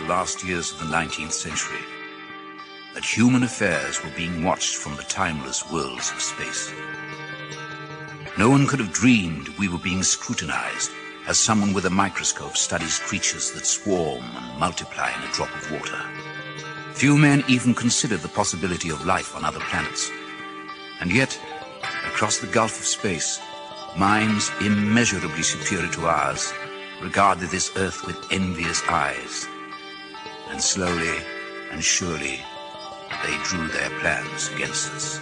last years of the 19th century, that human affairs were being watched from the timeless worlds of space. No one could have dreamed we were being scrutinized as someone with a microscope studies creatures that swarm and multiply in a drop of water. Few men even considered the possibility of life on other planets. And yet, across the gulf of space, minds immeasurably superior to ours regarded this Earth with envious eyes. And slowly and surely, they drew their plans against us.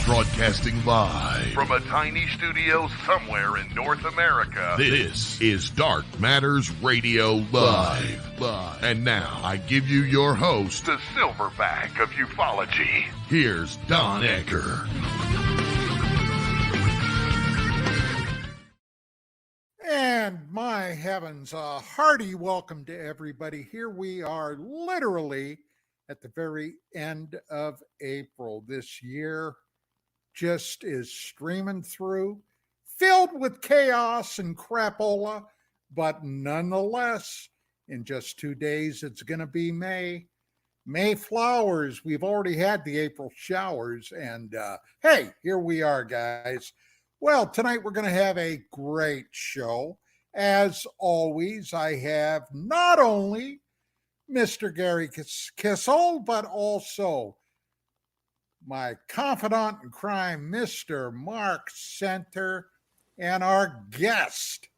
Broadcasting live from a tiny studio somewhere in North America. This is Dark Matters Radio Live. And now I give you your host, the silverback of ufology. Here's Don Ecker. And my heavens, a hearty welcome to everybody. Here we are literally at the very end of April. This year just is streaming through, filled with chaos and crapola, but nonetheless, in just 2 days, it's going to be May. May flowers. We've already had the April showers, and hey, here we are, guys. Well, tonight we're going to have a great show. As always, I have not only Mr. Gary Kissel, but also my confidant in crime, Mr. Mark Center, and our guest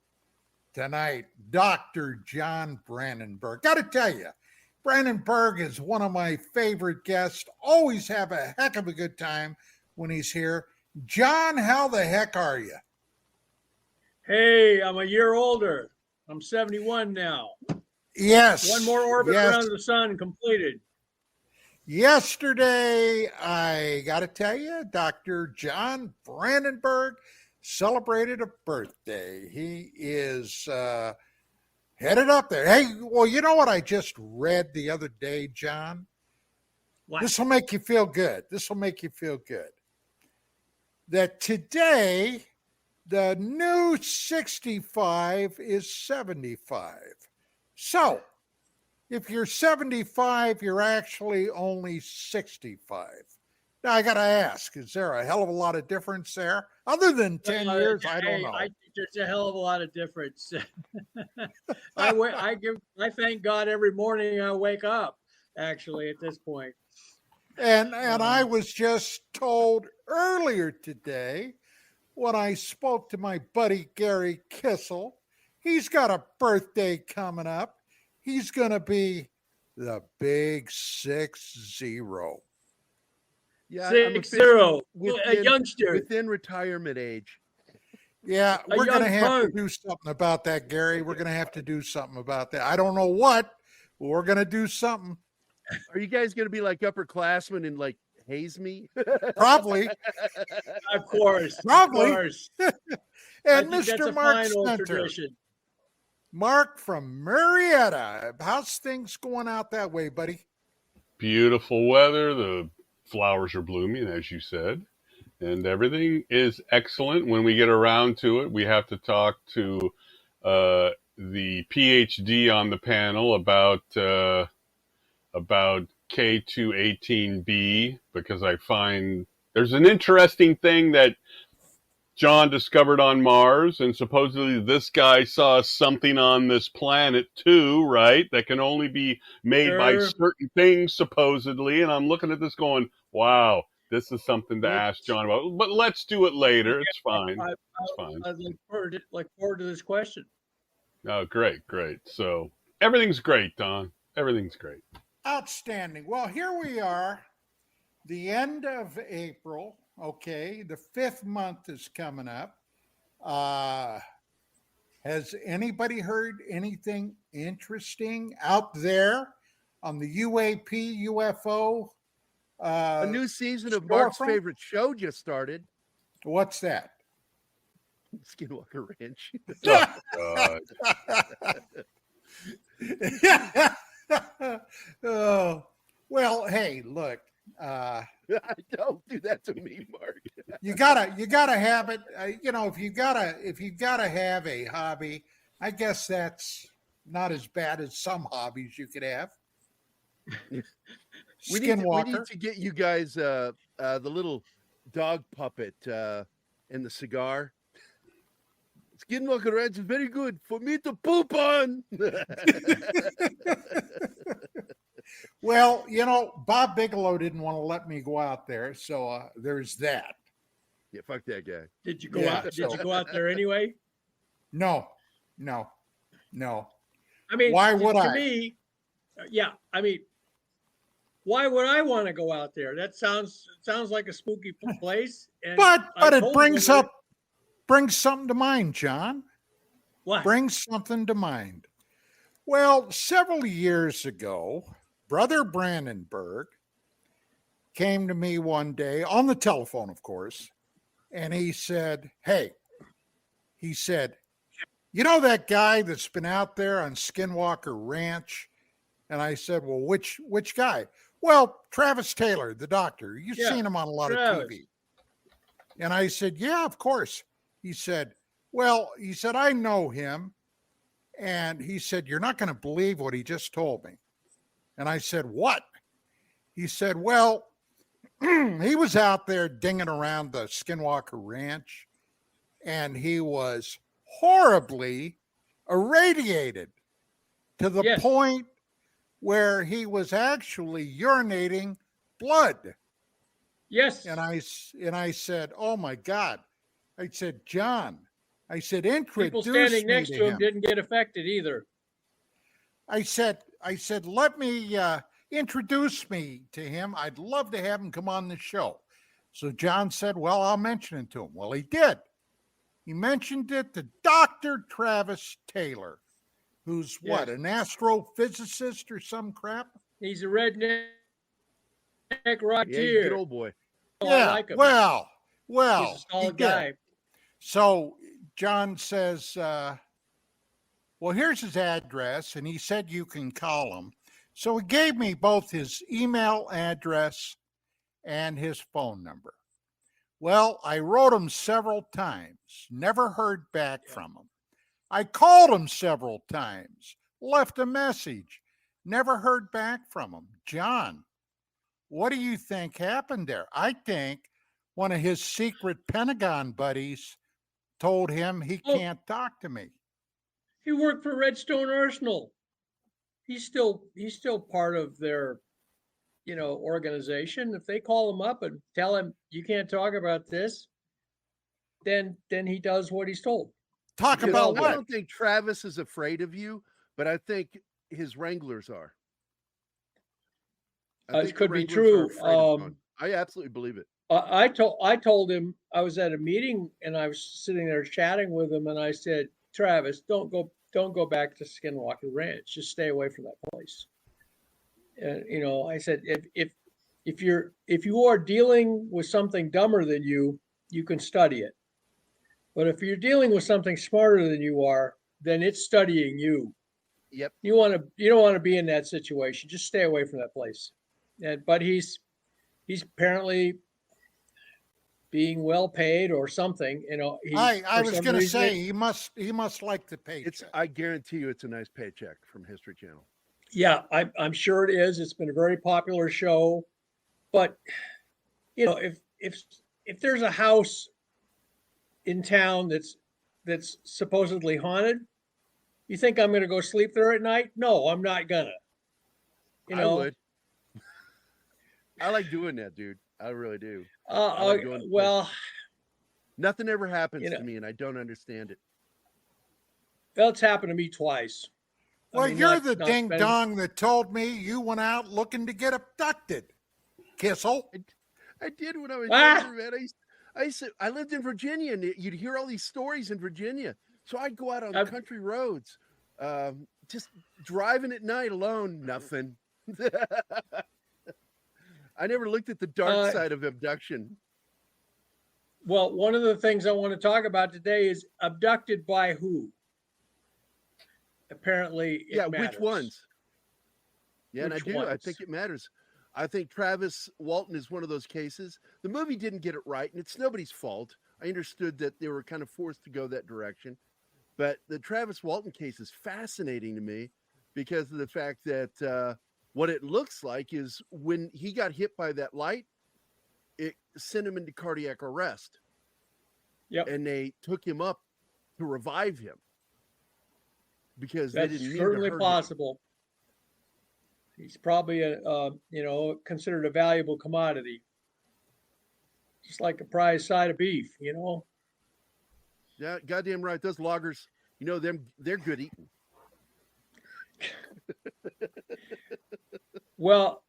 tonight, Dr. John Brandenberg. Got to tell you, Brandenberg is one of my favorite guests. Always have a heck of a good time when he's here. John, how the heck are you? Hey, I'm a year older. I'm 71 now. Yes. One more orbit around the sun completed. Yesterday, I got to tell you, Dr. John Brandenberg celebrated a birthday. He is headed up there. Hey, well, you know what I just read the other day, John? What? This will make you feel good. That today, the new 65 is 75. So, if you're 75, you're actually only 65. Now, I got to ask, is there a hell of a lot of difference there? Other than 10 years, I don't know. I think there's a hell of a lot of difference. I thank God every morning I wake up, actually, at this point. And I was just told earlier today when I spoke to my buddy Gary Kissel, he's got a birthday coming up. He's going to be the big 6-0. Yeah, 6-0. A youngster. Within retirement age. Yeah, we're going to have to do something about that, Gary. We're going to have to do something about that. I don't know what, but we're going to do something. Are you guys going to be like upperclassmen and like haze me? Probably. Of course. Probably. Of course. And Mr. Mark Center. Mark from Marietta. How's things going out that way, buddy? Beautiful weather. The flowers are blooming, as you said, and everything is excellent. When we get around to it, we have to talk to the PhD on the panel about K218b, because I find there's an interesting thing that John discovered on Mars, and supposedly this guy saw something on this planet too, right? That can only be made by certain things, supposedly. And I'm looking at this going, wow, this is something to ask John about. But let's do it later. It's fine. It's fine. I look forward to this question. Oh, great. So everything's great, Don. Everything's great. Outstanding. Well, here we are, the end of April. Okay, the 5th month is coming up. Has anybody heard anything interesting out there on the UAP, UFO? A new season of Mark's favorite show just started. What's that? Skinwalker Ranch. Oh, Well, hey, look, Don't do that to me, Mark. you gotta have it. If you gotta have a hobby, I guess that's not as bad as some hobbies you could have. We need Skinwalker. to get you guys the little dog puppet and the cigar. Skinwalker Ranch is very good for me to poop on. Well, Bob Bigelow didn't want to let me go out there, so there's that. Yeah, fuck that guy. Did you go Yeah, out? Did so- you go out there anyway? No. I mean, Why would to I? me, yeah. I mean, why would I want to go out there? That sounds like a spooky place. And But I it told brings them something to mind, John. what? Brings something to mind. Well, several years ago, Brother Brandenberg came to me one day on the telephone, of course, and he said, "Hey," he said, "you know that guy that's been out there on Skinwalker Ranch?" And I said, "Well, which guy?" "Well, Travis Taylor, the doctor. You've Yeah, seen him on a lot Travis. of TV." And I said, "Yeah, of course." He said, "Well," he said, "I know him." And he said, "You're not going to believe what he just told me." And I said, "What?" He said, "Well, he was out there dinging around the Skinwalker Ranch, and he was horribly irradiated to the Yes. point where he was actually urinating blood." Yes. And I said, "Oh my God." I said, "John," I said, People "introduce standing me next to to him him." didn't get affected either. I said, "Let me introduce me to him. I'd love to have him come on the show." So John said, "Well, I'll mention it to him." Well, he did. He mentioned it to Dr. Travis Taylor, who's what, Yes. an astrophysicist or some crap? He's a redneck Yeah, he's a rocketeer. good old boy. Oh, Yeah. I like him. Well, He's a he solid did. guy. So John says, "Well, here's his address," and he said you can call him. So he gave me both his email address and his phone number. Well, I wrote him several times, never heard back from him. I called him several times, left a message, never heard back from him. John, what do you think happened there? I think one of his secret Pentagon buddies told him he Oh. can't talk to me. He worked for Redstone Arsenal. He's still part of their, organization. If they call him up and tell him you can't talk about this, then he does what he's told. Talk Because about I what? don't think Travis is afraid of you, but I think his wranglers are. I It think the could be wranglers true. are afraid of John. I absolutely believe it. I told him I was at a meeting and I was sitting there chatting with him, and I said, "Travis, don't go back to Skinwalker Ranch. Just stay away from that place." And I said, if you are dealing with something dumber than you can study it. But if you're dealing with something smarter than you are, then it's studying you. Yep. You don't want to be in that situation. Just stay away from that place. But he's apparently being well paid or something. I was going to say he must like the paycheck. I guarantee you, it's a nice paycheck from History Channel. Yeah, I'm sure it is. It's been a very popular show, but if there's a house in town that's supposedly haunted, you think I'm going to go sleep there at night? No, I'm not gonna. I would. I like doing that, dude. I really do. I like going to places. Nothing ever happens to me, and I don't understand it. Well, it's happened to me twice. Well, you're the ding dong that told me you went out looking to get abducted, Kissel. I did when I was younger, man. I lived in Virginia, and you'd hear all these stories in Virginia. So I'd go out on country roads, just driving at night alone. Nothing. I never looked at the dark side of abduction. Well, one of the things I want to talk about today is abducted by who? Apparently, it matters. Which ones? Yeah, Which and I do. ones? I think it matters. I think Travis Walton is one of those cases. The movie didn't get it right, and it's nobody's fault. I understood that they were kind of forced to go that direction. But the Travis Walton case is fascinating to me because of the fact that what it looks like is when he got hit by that light, it sent him into cardiac arrest. Yep. And they took him up to revive him because That's they didn't mean certainly to hurt possible. He's probably considered a valuable commodity, just like a prize side of beef. Yeah, goddamn right. Those loggers, they're good eating. Well,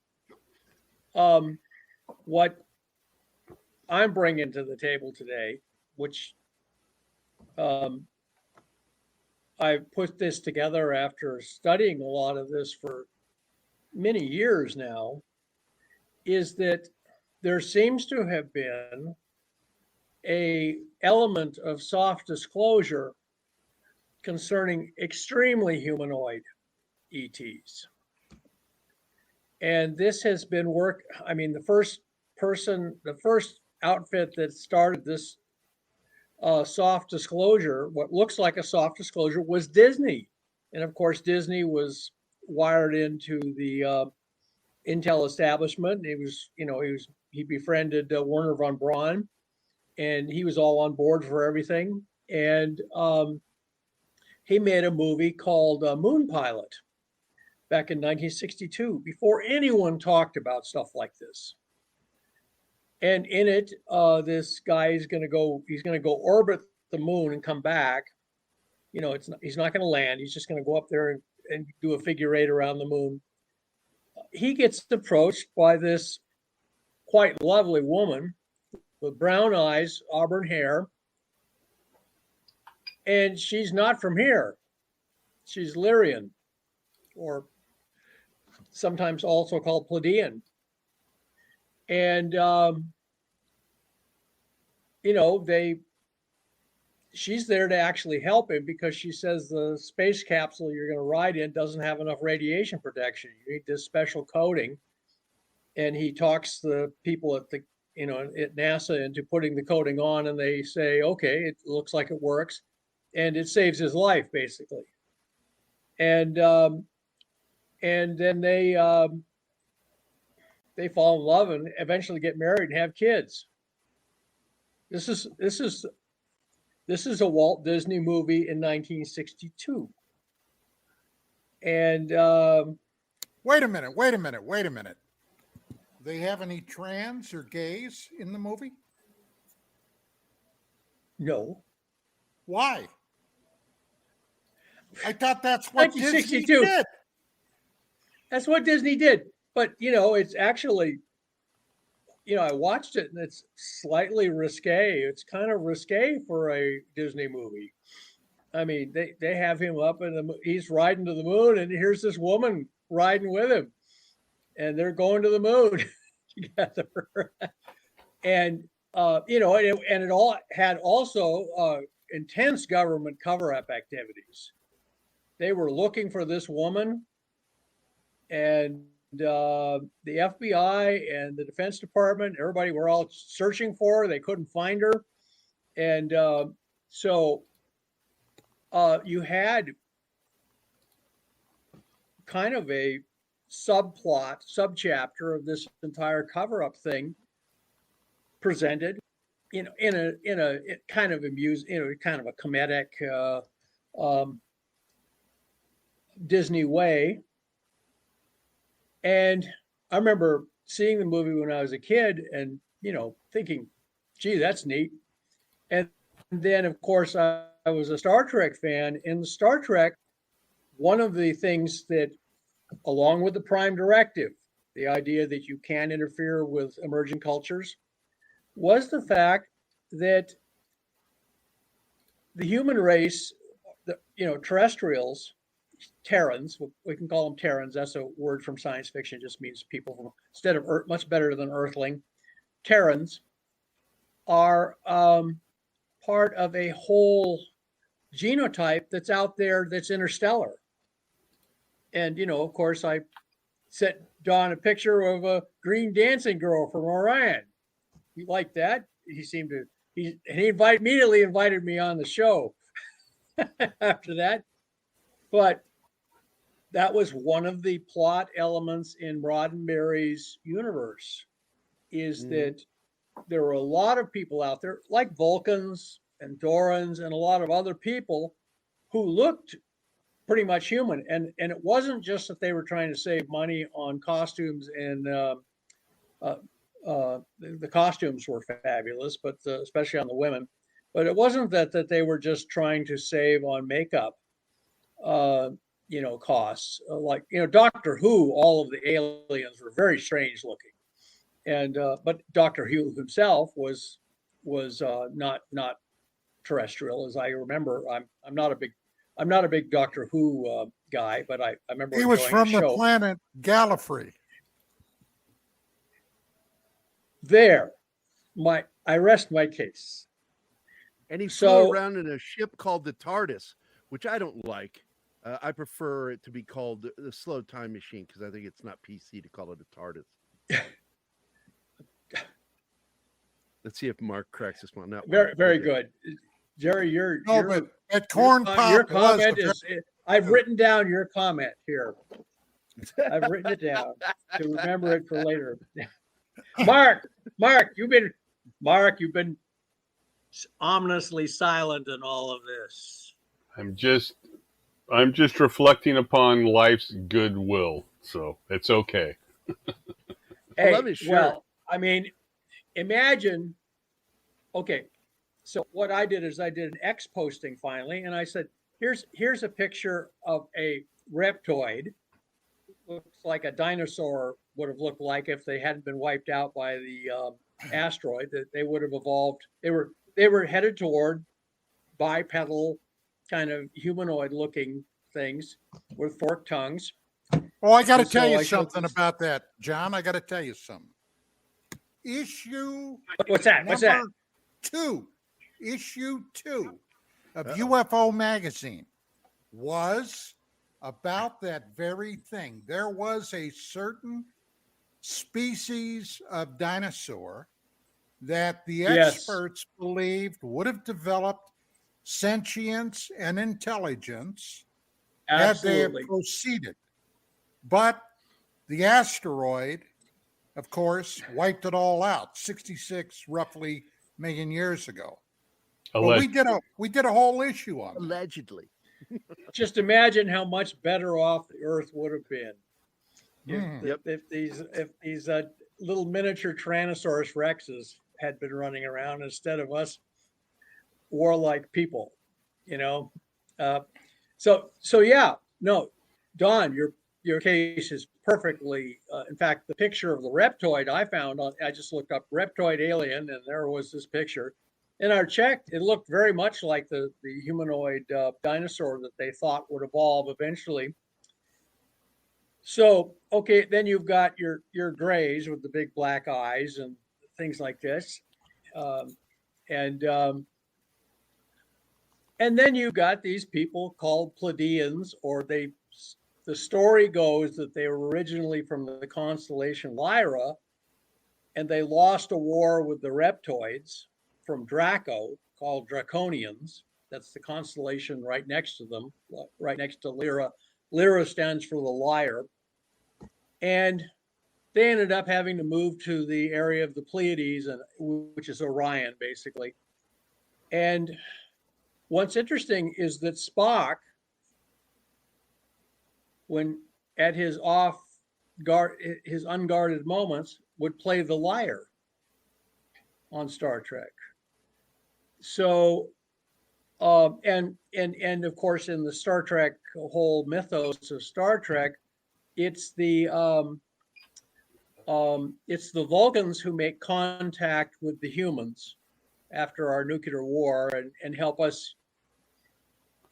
what I'm bringing to the table today, which I put this together after studying a lot of this for many years now, is that there seems to have been a element of soft disclosure concerning extremely humanoid ETs. And this has been the first outfit that started this soft disclosure, what looks like a soft disclosure, was Disney. And of course, Disney was wired into the Intel establishment. He befriended Werner von Braun, and he was all on board for everything. And he made a movie called Moon Pilot back in 1962, before anyone talked about stuff like this. And in it, this guy is going to go orbit the moon and come back. He's not going to land. He's just going to go up there and do a figure eight around the moon. He gets approached by this quite lovely woman with brown eyes, auburn hair. And she's not from here. She's Lyrian, or sometimes also called Pleiadian. And, she's there to actually help him because she says the space capsule you're going to ride in doesn't have enough radiation protection. You need this special coating. And he talks the people at at NASA into putting the coating on, and they say, okay, it looks like it works. And it saves his life, basically. And then they fall in love and eventually get married and have kids. This is a Walt Disney movie in 1962. And wait a minute. They have any trans or gays in the movie? No. Why? I thought that's what Disney 1962. did. That's what Disney did. But, it's actually, I watched it and it's slightly risque. It's kind of risque for a Disney movie. I mean, they have him up and he's riding to the moon, and here's this woman riding with him, and they're going to the moon together. And, and it all had also intense government cover-up activities. They were looking for this woman, and the FBI and the Defense Department, everybody were all searching for her. They couldn't find her. And so you had kind of a subchapter of this entire cover-up thing presented, in a kind of kind of a comedic Disney way. And I remember seeing the movie when I was a kid and, thinking, gee, that's neat. And then, of course, I was a Star Trek fan. In Star Trek, one of the things that, along with the Prime Directive, the idea that you can't interfere with emerging cultures, was the fact that the human race, terrestrials, Terrans, we can call them Terrans. That's a word from science fiction. It just means people from, instead of Earth, much better than Earthling. Terrans are part of a whole genotype that's out there that's interstellar. And, of course, I sent Don a picture of a green dancing girl from Orion. He liked that. He seemed to, he immediately invited me on the show after that. But that was one of the plot elements in Roddenberry's universe, is that there were a lot of people out there, like Vulcans and Dorans and a lot of other people who looked pretty much human. And it wasn't just that they were trying to save money on costumes, and the costumes were fabulous, but especially on the women. But it wasn't that they were just trying to save on makeup, costs. Like, Doctor Who, all of the aliens were very strange looking. And but Doctor Who himself was not terrestrial, as I remember. I'm not a big Doctor Who guy, but I remember he was from the planet Gallifrey. There, I rest my case. And he flew around in a ship called the TARDIS, which I don't like. I prefer it to be called the Slow Time Machine, because I think it's not PC to call it a TARDIS. Let's see if Mark corrects this one. Very, very good, Jerry. But Corn Pop, your comment is. I've written down your comment here. I've written it down to remember it for later. Mark, you've been ominously silent in all of this. I'm just reflecting upon life's goodwill, so it's okay. Hey, well, I mean, imagine. Okay, so what I did is I did an X posting finally, and I said, "Here's a picture of a reptoid. Looks like a dinosaur would have looked like if they hadn't been wiped out by the asteroid. That they would have evolved. They were headed toward bipedal, kind of humanoid-looking things with forked tongues." Oh, I got to tell you something about that, John. I got to tell you something. What's that? Issue 2 of UFO magazine was about that very thing. There was a certain species of dinosaur that the experts believed would have developed sentience and intelligence had they have proceeded. But the asteroid, of course, wiped it all out 66 roughly million years ago. But we did a whole issue on it. Allegedly. Just imagine how much better off the Earth would have been if these little miniature Tyrannosaurus Rexes had been running around instead of us warlike people, So yeah, no, Don, your case is perfectly. In fact, the picture of the reptoid I found I just looked up reptoid alien, and there was this picture. And I checked; it looked very much like the humanoid dinosaur that they thought would evolve eventually. So, okay, then you've got your grays with the big black eyes and things like this, and then you've got these people called Pleiadians, or the story goes that they were originally from the constellation Lyra, and they lost a war with the reptoids from Draco, called Draconians. That's the constellation right next to them, right next to Lyra. Lyra stands for the lyre. And they ended up having to move to the area of the Pleiades, which is Orion, basically. And what's interesting is that Spock, when at his unguarded moments, would play the lyre on Star Trek. So, and of course, in the Star Trek whole mythos of Star Trek, it's the Vulcans who make contact with the humans after our nuclear war and help us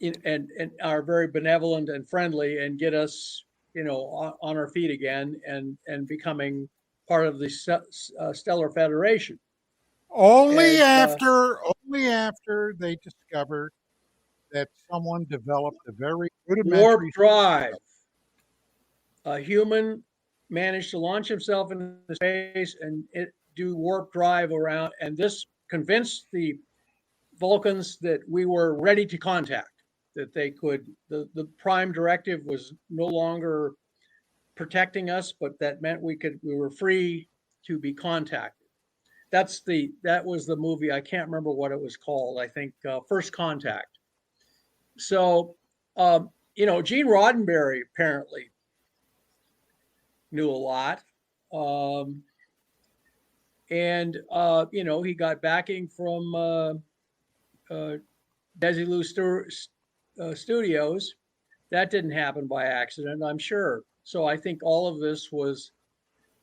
and are very benevolent and friendly and get us, on our feet again and becoming part of the Stellar Federation. Only after they discovered that someone developed a very rudimentary warp drive. A human managed to launch himself into space and do warp drive around. And this convinced the Vulcans that we were ready to contact, that they could, the prime directive was no longer protecting us, but that meant we were free to be contacted. That was the movie. I can't remember what it was called. I think First Contact. So, Gene Roddenberry apparently knew a lot. He got backing from Desilu Studios. That didn't happen by accident, I'm sure. So I think all of this was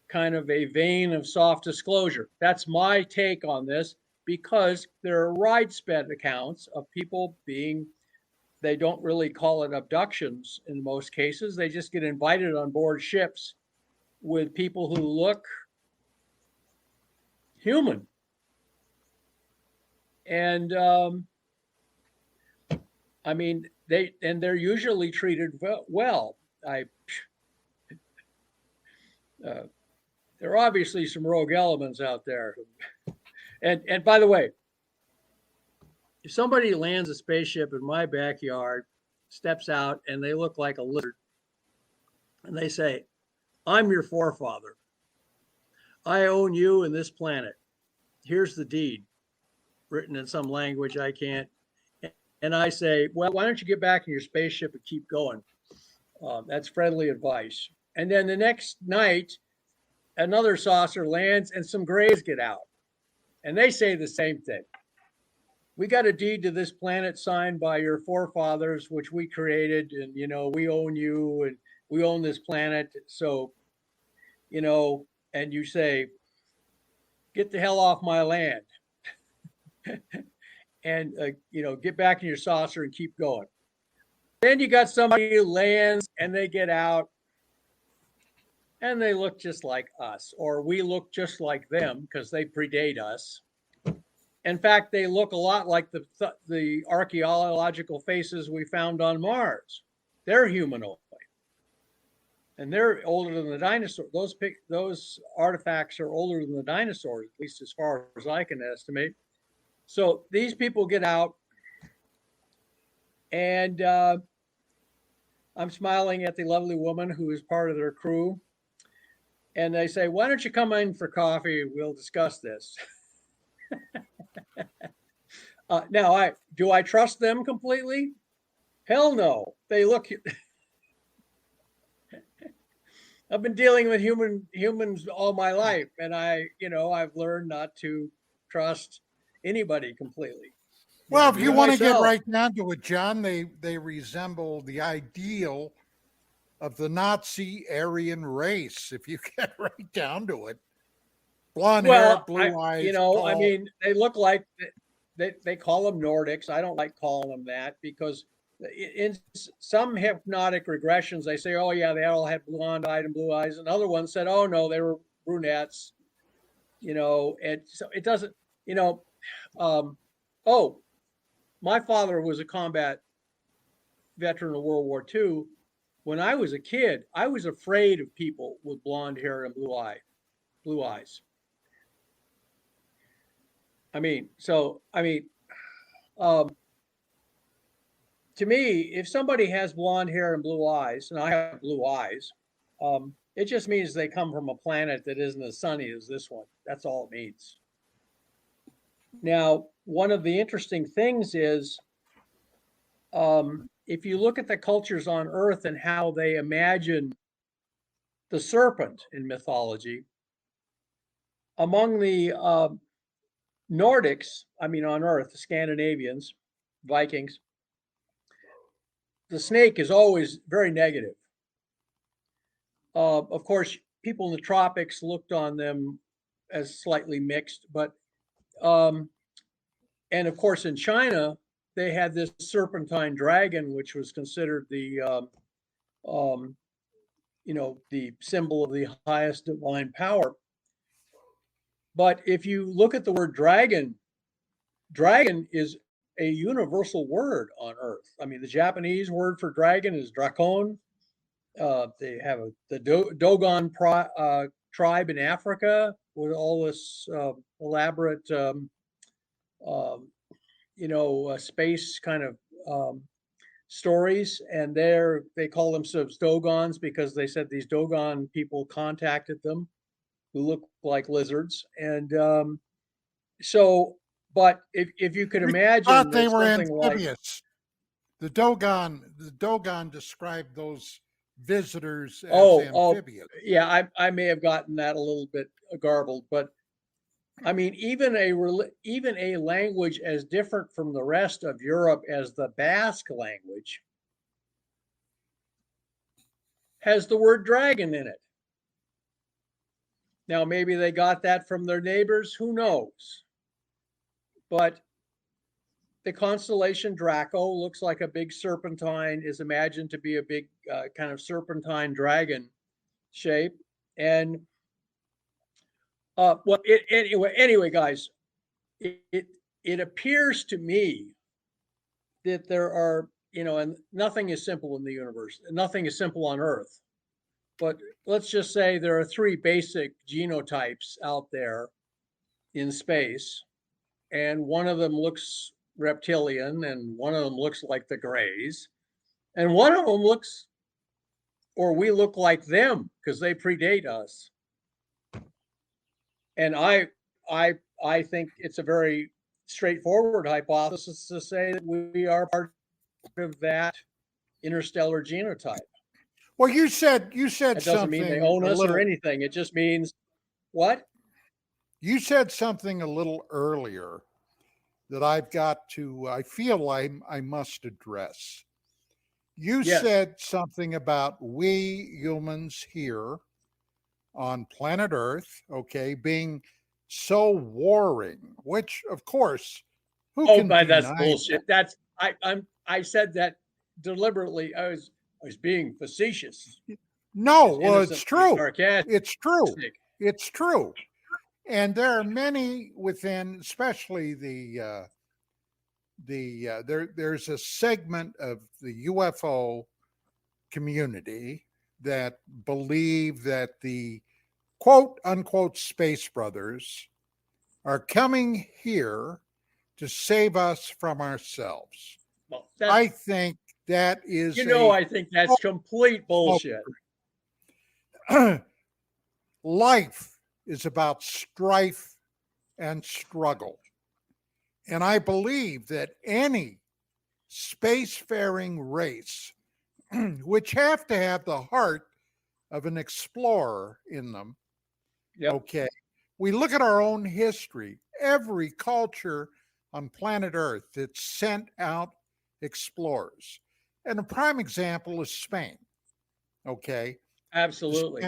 kind of a vein of soft disclosure. That's my take on this, because there are widespread accounts of people they don't really call it abductions in most cases. They just get invited on board ships with people who look human. And they're usually treated well. There are obviously some rogue elements out there. And by the way, if somebody lands a spaceship in my backyard, steps out, and they look like a lizard, and they say, "I'm your forefather. I own you and this planet. Here's the deed," written in some language I can't. And I say, "Well, why don't you get back in your spaceship and keep going?" That's friendly advice. And then the next night, another saucer lands and some grays get out. And they say the same thing. "We got a deed to this planet signed by your forefathers, which we created. And, we own you and we own this planet. So, and you say, 'Get the hell off my land.' And, get back in your saucer and keep going." Then you got somebody who lands and they get out and they look just like us, or we look just like them because they predate us. In fact, they look a lot like the archaeological faces we found on Mars. They're humanoid. And they're older than the dinosaurs. Those artifacts are older than the dinosaurs, at least as far as I can estimate. So these people get out, and I'm smiling at the lovely woman who is part of their crew. And they say, "Why don't you come in for coffee? We'll discuss this." Now, do I trust them completely? Hell no. They look. I've been dealing with humans all my life, and I've learned not to trust anybody completely. Well, if you want to get right down to it, John, they resemble the ideal of the Nazi Aryan race, if you get right down to it. Blonde hair, blue eyes. Tall. They look like they call them Nordics. I don't like calling them that, because in some hypnotic regressions, they say, "Oh yeah, they all had blonde eyed and blue eyes." And other ones said, "Oh no, they were brunettes." And so it doesn't, my father was a combat veteran of World War II. When I was a kid, I was afraid of people with blonde hair and blue eyes. To me, if somebody has blonde hair and blue eyes, and I have blue eyes, it just means they come from a planet that isn't as sunny as this one. That's all it means. Now, one of the interesting things is, if you look at the cultures on Earth and how they imagine the serpent in mythology, among the Nordics, on Earth, the Scandinavians, Vikings, the snake is always very negative. Of course, people in the tropics looked on them as slightly mixed, but and of course in China they had this serpentine dragon, which was considered the symbol of the highest divine power. But if you look at the word dragon is a universal word on Earth. The Japanese word for dragon is drakon. They have the Dogon tribe in Africa with all this elaborate, space kind of stories, and they call themselves Dogons because they said these Dogon people contacted them who look like lizards, and but if you could imagine thought they that were something like amphibious. The Dogon described those visitors as oh amphibious. yeah, I may have gotten that a little bit garbled, but I mean even a language as different from the rest of Europe as the Basque language has the word dragon in it. Now maybe they got that from their neighbors, who knows? But the constellation Draco looks like a big serpentine, is imagined to be a big kind of serpentine dragon shape. And anyway, guys, it appears to me that there are, and nothing is simple in the universe, nothing is simple on Earth. But let's just say there are 3 basic genotypes out there in space, and one of them looks reptilian, and one of them looks like the Greys, and one of them looks, or we look like them because they predate us. And I think it's a very straightforward hypothesis to say that we are part of that interstellar genotype. Well, you said That doesn't something mean they own us little, or anything. It just means what? You said something a little earlier that I feel I must address. You said something about we humans here on planet Earth, okay, being so warring, which of course, who can deny that's bullshit. That's I said that deliberately. I was being facetious. No, well, it's true. Sarcastic. It's true. It's true. And there are many within, especially there's a segment of the UFO community that believe that the quote unquote space brothers are coming here to save us from ourselves. Well, I think that is, I think that's complete bullshit. Life is about strife and struggle. And I believe that any spacefaring race, which have to have the heart of an explorer in them, okay, we look at our own history, every culture on planet Earth that sent out explorers. And a prime example is Spain, okay? Absolutely.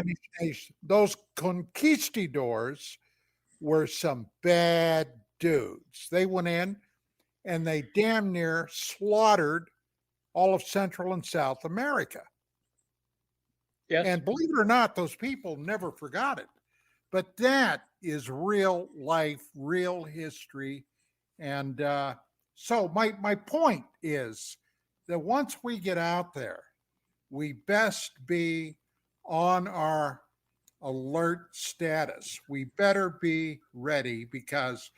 Those conquistadors were some bad dudes. They went in and they damn near slaughtered all of Central and South America. Yes. And believe it or not, those people never forgot it. But that is real life, real history. And so my point is that once we get out there, we best be on our alert status. We better be ready, because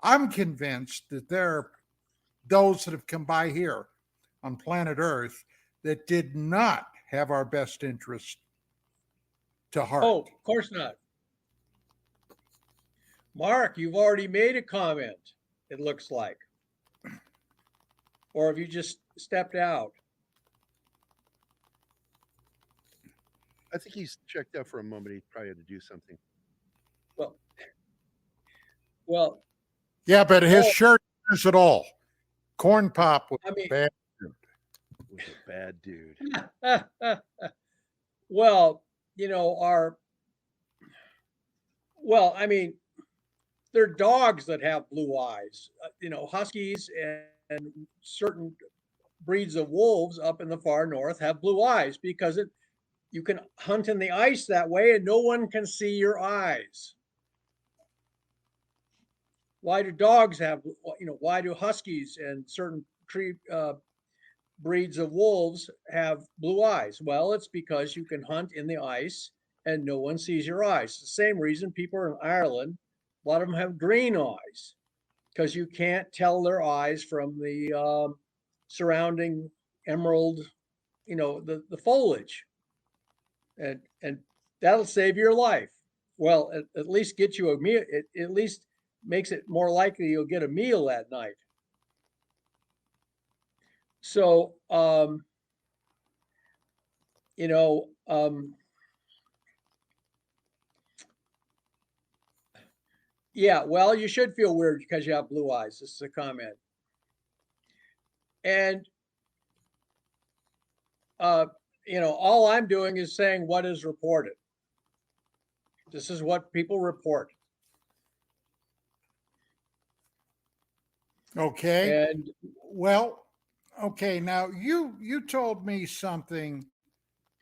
I'm convinced that there are those that have come by here on planet Earth that did not have our best interest to heart. Oh, of course not. Mark, you've already made a comment, it looks like. Or have you just stepped out? I think he's checked out for a moment. He probably had to do something. Well. Yeah, but his shirt says it all. Corn Pop was a bad dude. Was a bad dude. Well, they're dogs that have blue eyes. Huskies and certain breeds of wolves up in the far north have blue eyes because you can hunt in the ice that way and no one can see your eyes. Why do dogs have, why do huskies and certain breeds of wolves have blue eyes? Well, it's because you can hunt in the ice and no one sees your eyes. The same reason people in Ireland, a lot of them have green eyes because you can't tell their eyes from the surrounding emerald, the foliage. And that'll save your life. Well, at least get you a meal. It at least makes it more likely you'll get a meal that night. So, yeah, well, you should feel weird because you have blue eyes. This is a comment. And, all I'm doing is saying what is reported. This is what people report. Okay. And well, okay. Now you told me something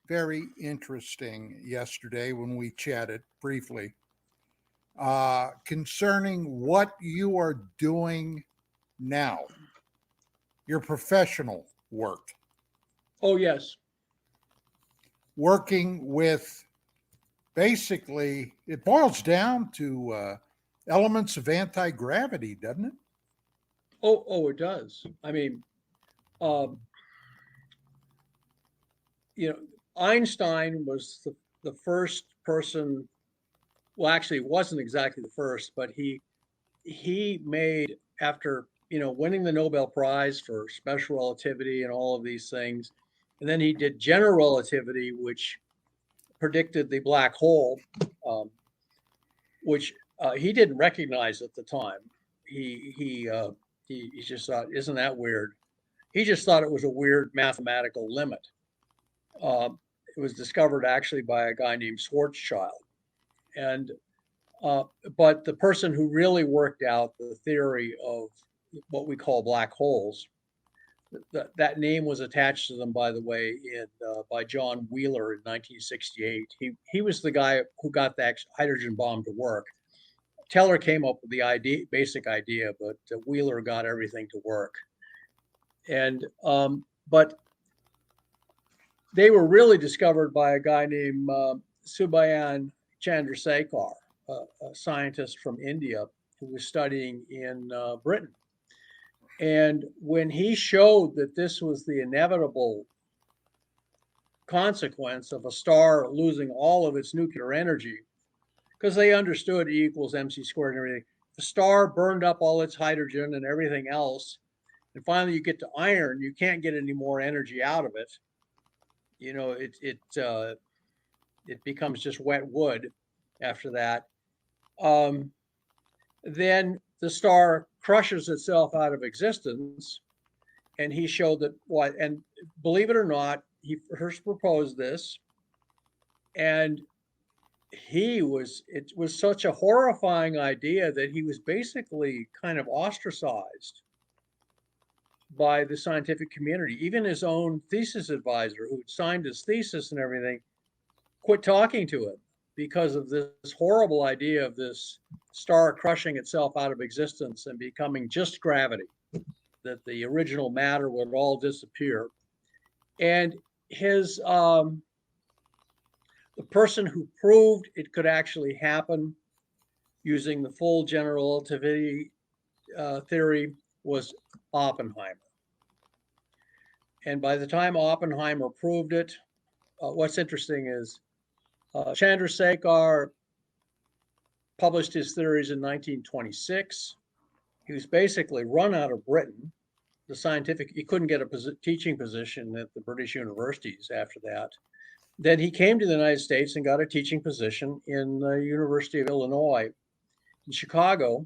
very interesting yesterday when we chatted briefly concerning what you are doing now, your professional work. Oh, yes. Working with, basically, it boils down to elements of anti-gravity, doesn't it? Oh, it does. I mean, Einstein was the first person. Well, actually, it wasn't exactly the first, but he made, after winning the Nobel Prize for special relativity and all of these things, and then he did general relativity, which predicted the black hole, which he didn't recognize at the time. He just thought, isn't that weird? He just thought it was a weird mathematical limit. It was discovered actually by a guy named Schwarzschild. And but the person who really worked out the theory of what we call black holes, that name was attached to them, by the way, by John Wheeler in 1968. He was the guy who got the hydrogen bomb to work. Teller came up with the basic idea, but Wheeler got everything to work. And but they were really discovered by a guy named Subhayan Chandrasekhar, a scientist from India who was studying in Britain. And when he showed that this was the inevitable consequence of a star losing all of its nuclear energy, because they understood E equals mc squared and everything, the star burned up all its hydrogen and everything else, and finally you get to iron, you can't get any more energy out of it. It becomes just wet wood after that. Then the star crushes itself out of existence, and he showed that and believe it or not, he first proposed this, and it was such a horrifying idea that he was basically kind of ostracized by the scientific community. Even his own thesis advisor, who signed his thesis and everything, quit talking to him because of this horrible idea of this star crushing itself out of existence and becoming just gravity, that the original matter would all disappear. And the person who proved it could actually happen using the full general relativity theory was Oppenheimer. And by the time Oppenheimer proved it, what's interesting is Chandrasekhar published his theories in 1926. He was basically run out of Britain. He couldn't get a teaching position at the British universities after that. Then he came to the United States and got a teaching position in the University of Illinois in Chicago.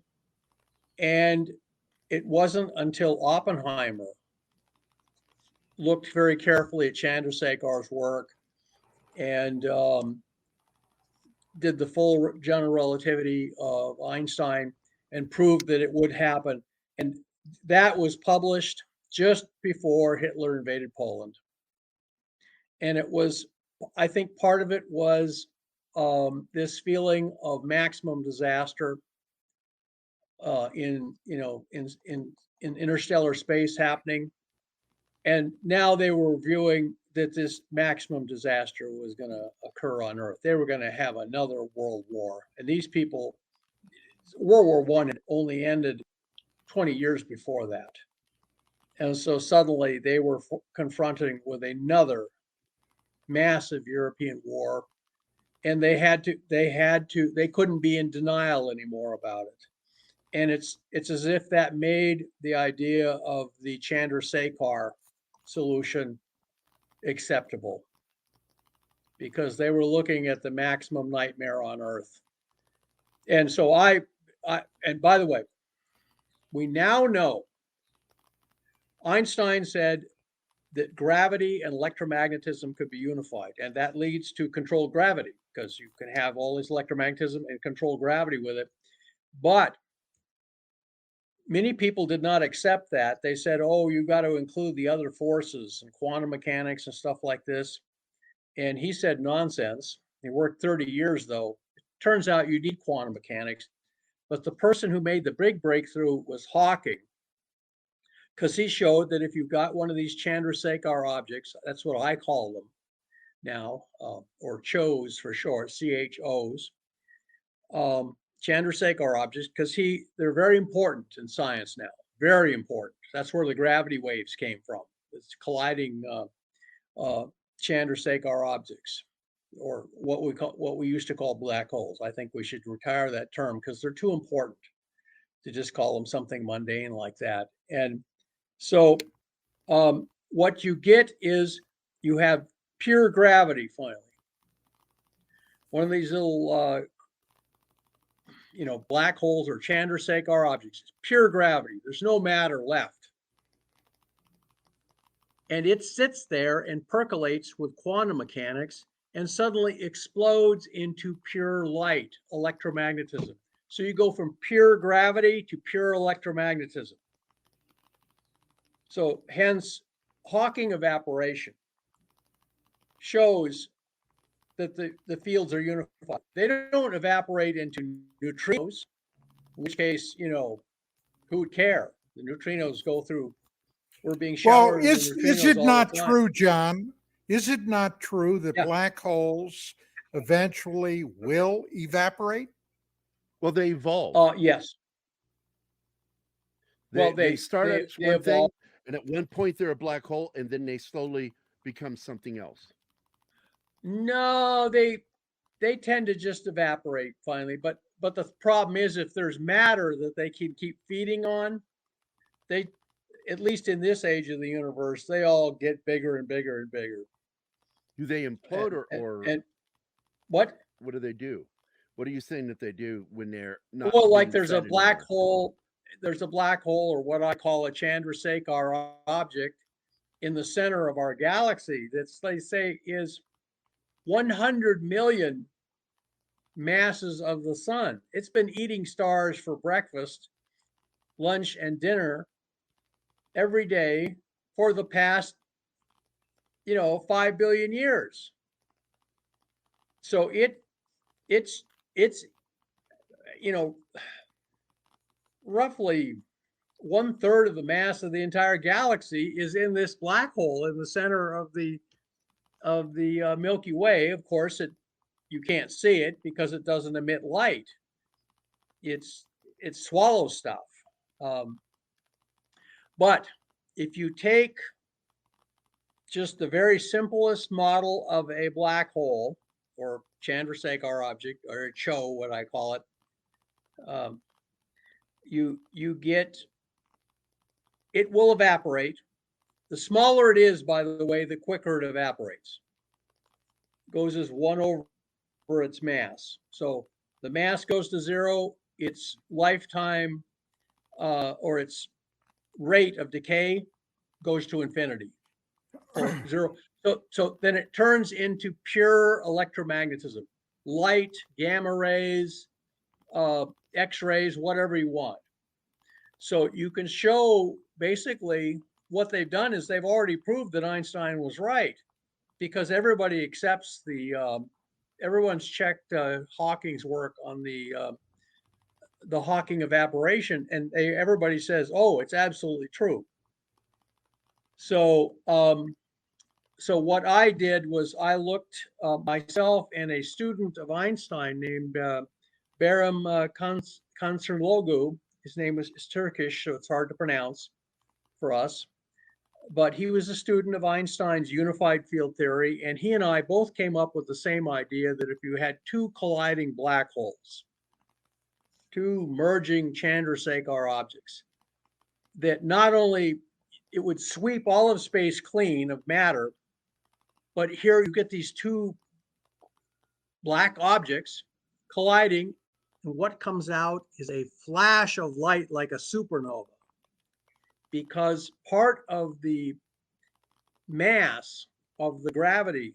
And it wasn't until Oppenheimer looked very carefully at Chandrasekhar's work and did the full general relativity of Einstein and proved that it would happen. And that was published just before Hitler invaded Poland. And it was, I think part of it was this feeling of maximum disaster in interstellar space happening. And now they were viewing that this maximum disaster was going to occur on Earth. They were going to have another world war. And these people, World War One had only ended 20 years before that. And so suddenly they were confronting with another massive European war. And they couldn't be in denial anymore about it. And it's as if that made the idea of the Chandrasekhar solution acceptable, because they were looking at the maximum nightmare on Earth. And so and by the way, we now know Einstein said that gravity and electromagnetism could be unified, and that leads to controlled gravity, because you can have all this electromagnetism and control gravity with it. But many people did not accept that. They said, oh, you got to include the other forces and quantum mechanics and stuff like this. And he said, nonsense. He worked 30 years, though. It turns out you need quantum mechanics. But the person who made the big breakthrough was Hawking, because he showed that if you've got one of these Chandrasekhar objects, that's what I call them now, or CHOs for short, CHOs, Chandrasekhar objects, because they're very important in science now, very important. That's where the gravity waves came from. It's colliding Chandrasekhar objects, or what we used to call black holes. I think we should retire that term because they're too important to just call them something mundane like that. And so what you get is you have pure gravity finally. One of these little black holes or Chandrasekhar objects, it's pure gravity. There's no matter left. And it sits there and percolates with quantum mechanics and suddenly explodes into pure light, electromagnetism. So you go from pure gravity to pure electromagnetism. So hence, Hawking evaporation shows that the fields are unified. They don't evaporate into neutrinos, in which case, who would care? The neutrinos go through, we're being showered. Well, is it not true, John? Is it not true that black holes eventually will evaporate? Well, they evolve. Yes. They start as one thing, and at one point they're a black hole, and then they slowly become something else. No, they tend to just evaporate finally. But the problem is, if there's matter that they can keep feeding on, they, at least in this age of the universe, they all get bigger and bigger and bigger. Do they implode and what? What do they do? What are you saying that they do when they're not? Well, like there's a black hole. There's a black hole, or what I call a Chandrasekhar object, in the center of our galaxy that's, they say, is 100 million masses of the sun. It's been eating stars for breakfast, lunch, and dinner every day for the past 5 billion years. So it's roughly 1/3 of the mass of the entire galaxy is in this black hole in the center of the Milky Way. Of course, you can't see it because it doesn't emit light. It swallows stuff. But if you take just the very simplest model of a black hole, or Chandrasekhar object, or a CHO, what I call it, you get, it will evaporate. The smaller it is, by the way, the quicker it evaporates. It goes as 1 over its mass. So the mass goes to 0, its lifetime or its rate of decay goes to infinity. So 0. So then it turns into pure electromagnetism, light, gamma rays, X-rays, whatever you want. So you can show, basically what they've done is they've already proved that Einstein was right, because everybody accepts everyone's checked Hawking's work on the Hawking evaporation, and everybody says, oh, it's absolutely true. So, so what I did was I looked myself and a student of Einstein named Beram Kanserlogu. His name is Turkish, so it's hard to pronounce for us. But he was a student of Einstein's unified field theory, and he and I both came up with the same idea that if you had two colliding black holes, two merging Chandrasekhar objects, that not only it would sweep all of space clean of matter, but here you get these two black objects colliding, and what comes out is a flash of light like a supernova, because part of the mass of the gravity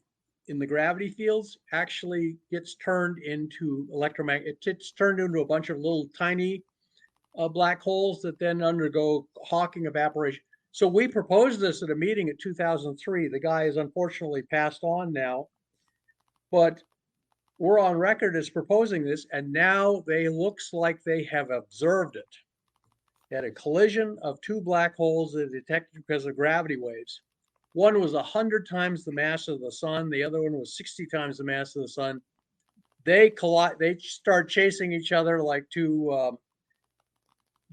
in the gravity fields actually gets turned into electromagnetic. It's turned into a bunch of little tiny black holes that then undergo Hawking evaporation. So we proposed this at a meeting in 2003. The guy is unfortunately passed on now, but we're on record as proposing this, and now they looks like they have observed it. They had a collision of two black holes that detected because of gravity waves. One was 100 times the mass of the sun. The other one was 60 times the mass of the sun. They collide. They start chasing each other like two,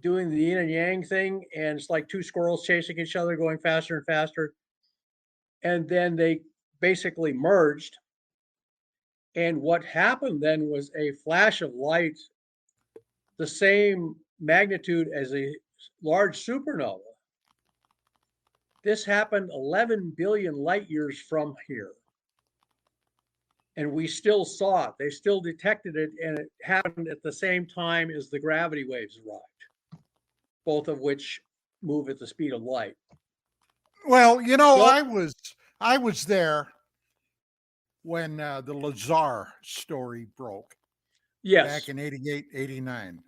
doing the yin and yang thing, and it's like two squirrels chasing each other, going faster and faster. And then they basically merged. And what happened then was a flash of light, the same magnitude as a large supernova. This happened 11 billion light years from here. And we still saw it. They still detected it, and it happened at the same time as the gravity waves arrived, both of which move at the speed of light. Well, So, I was there when the Lazar story broke yes. back in 88, 89.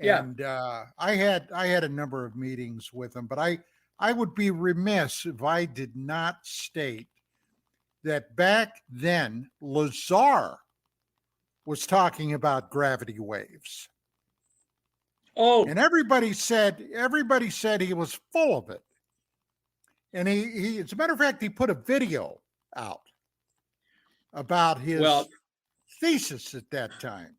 Yeah. And I had a number of meetings with him, but I would be remiss if I did not state that back then Lazar was talking about gravity waves. Oh, And everybody said he was full of it. And he as a matter of fact, he put a video out about his thesis at that time.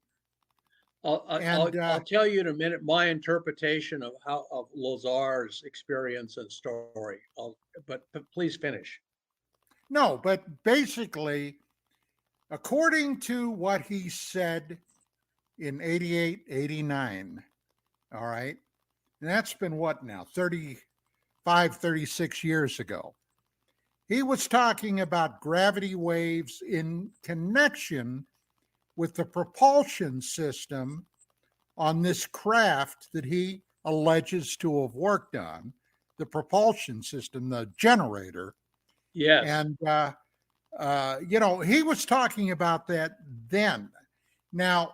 I'll tell you in a minute my interpretation of Lazar's experience and story. But please finish. No, but basically, according to what he said in 88, 89, all right, and that's been what now, 35, 36 years ago. He was talking about gravity waves in connection with the propulsion system on this craft that he alleges to have worked on, the propulsion system, the generator. Yes. And, he was talking about that then. Now,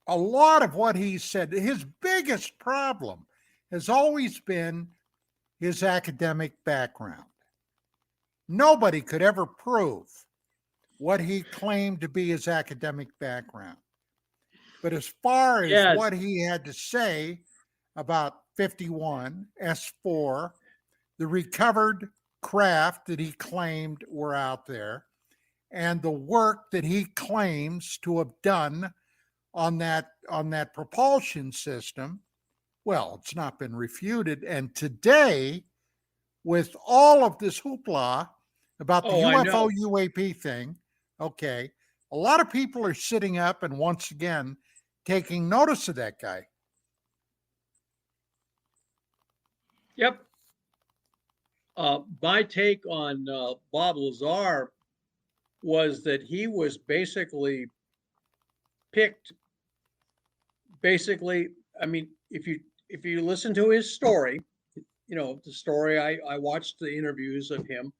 a lot of what he said, his biggest problem has always been his academic background. Nobody could ever prove what he claimed to be his academic background. But as far as what he had to say about 51, S4, the recovered craft that he claimed were out there, and the work that he claims to have done on that propulsion system, well, it's not been refuted. And today, with all of this hoopla about the UFO UAP thing, okay, a lot of people are sitting up and once again taking notice of that guy. Yep. My take on Bob Lazar was that he was basically picked. Basically, I mean, if you listen to his story, the story I watched the interviews of him.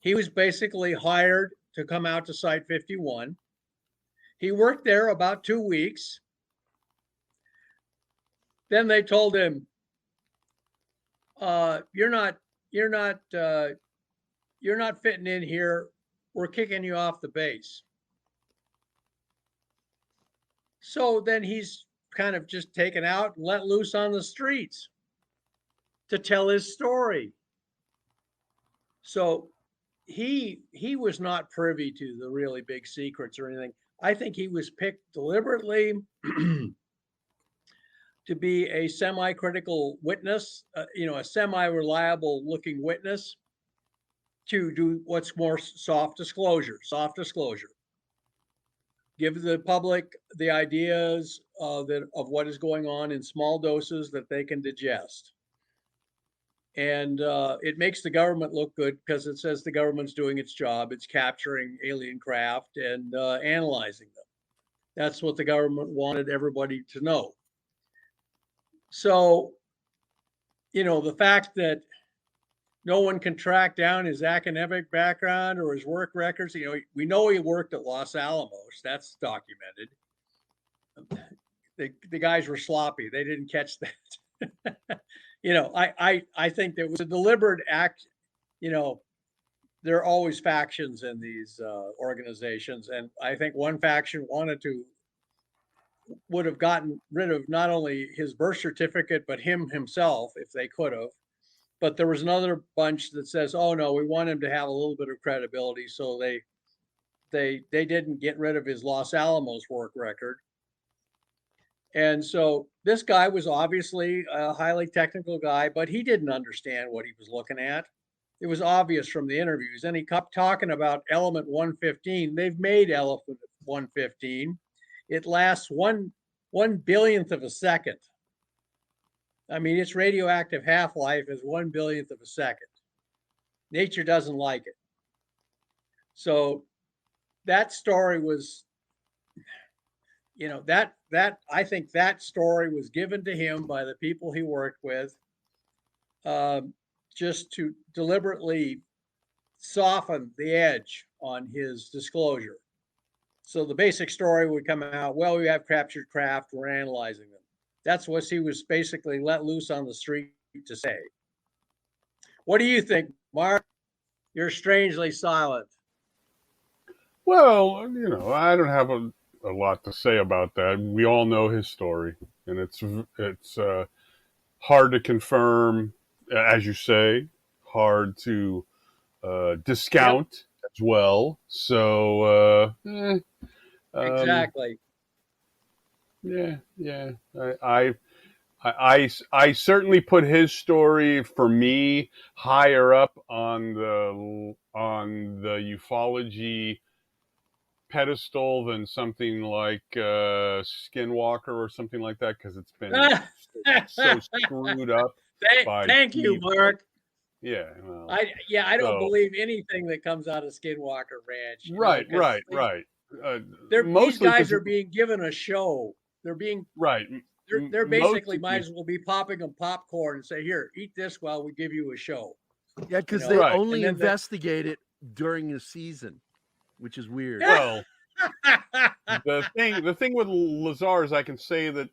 He was basically hired to come out to Site 51. He worked there about 2 weeks. Then they told him, "You're not fitting in here. We're kicking you off the base." So then he's kind of just taken out and let loose on the streets to tell his story. So he was not privy to the really big secrets or anything. I think he was picked deliberately to be a semi-critical witness, a semi-reliable looking witness to do what's more soft disclosure. Give the public the ideas of what is going on in small doses that they can digest. And it makes the government look good because it says the government's doing its job. It's capturing alien craft and analyzing them. That's what the government wanted everybody to know. So, the fact that no one can track down his academic background or his work records, we know he worked at Los Alamos. That's documented. The guys were sloppy. They didn't catch that. I think there was a deliberate act. There are always factions in these organizations. And I think one faction would have gotten rid of not only his birth certificate, but him himself if they could have. But there was another bunch that says, oh no, we want him to have a little bit of credibility. So they didn't get rid of his Los Alamos work record. And so this guy was obviously a highly technical guy, but he didn't understand what he was looking at. It was obvious from the interviews. And he kept talking about element 115. They've made element 115. It lasts one billionth of a second. I mean, its radioactive half-life is 1 billionth of a second. Nature doesn't like it. So that story was, I think that story was given to him by the people he worked with, just to deliberately soften the edge on his disclosure. So the basic story would come out, well, we have captured craft, we're analyzing them. That's what he was basically let loose on the street to say. What do you think, Mark? You're strangely silent. Well, I don't have a lot to say about that. We all know his story, and it's hard to confirm, as you say, hard to discount as well. So exactly. Yeah. I certainly put his story for me higher up on the ufology pedestal than something like Skinwalker or something like that, because it's been so screwed up. Thank you, Mark. Yeah, well, I don't believe anything that comes out of Skinwalker Ranch. Right. These guys are being given a show. They're being right. They're basically might as well be popping them popcorn and say, "Here, eat this while we give you a show." Yeah, because they only investigate it during the season, which is weird. Well, the thing with Lazar is I can say that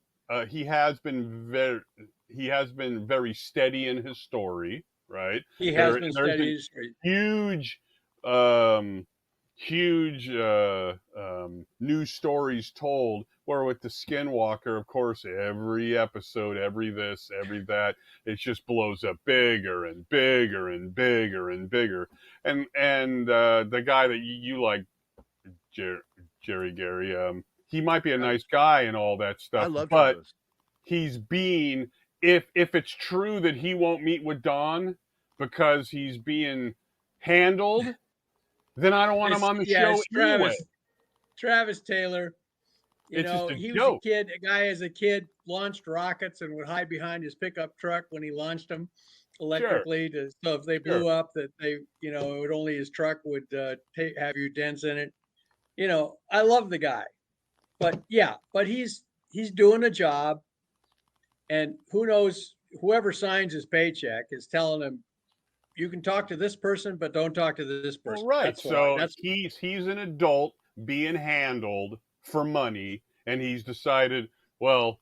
he has been very steady in his story. Right, he has been steady. Huge news stories told. Where with the Skinwalker, of course, every episode, every this, every that, it just blows up bigger and bigger and bigger and bigger. And the guy that you like, Jerry Gary, he might be a nice guy and all that stuff. I love but those. He's being, if it's true that he won't meet with Don because he's being handled, then I don't want him on the show anyway. Travis Taylor. He was a guy as a kid launched rockets and would hide behind his pickup truck when he launched them electrically. So if they blew up, that only his truck would have your dents in it. I love the guy, but he's doing a job, and who knows? Whoever signs his paycheck is telling him, you can talk to this person, but don't talk to this person. Well, right. He's an adult being handled for money, and he's decided, well,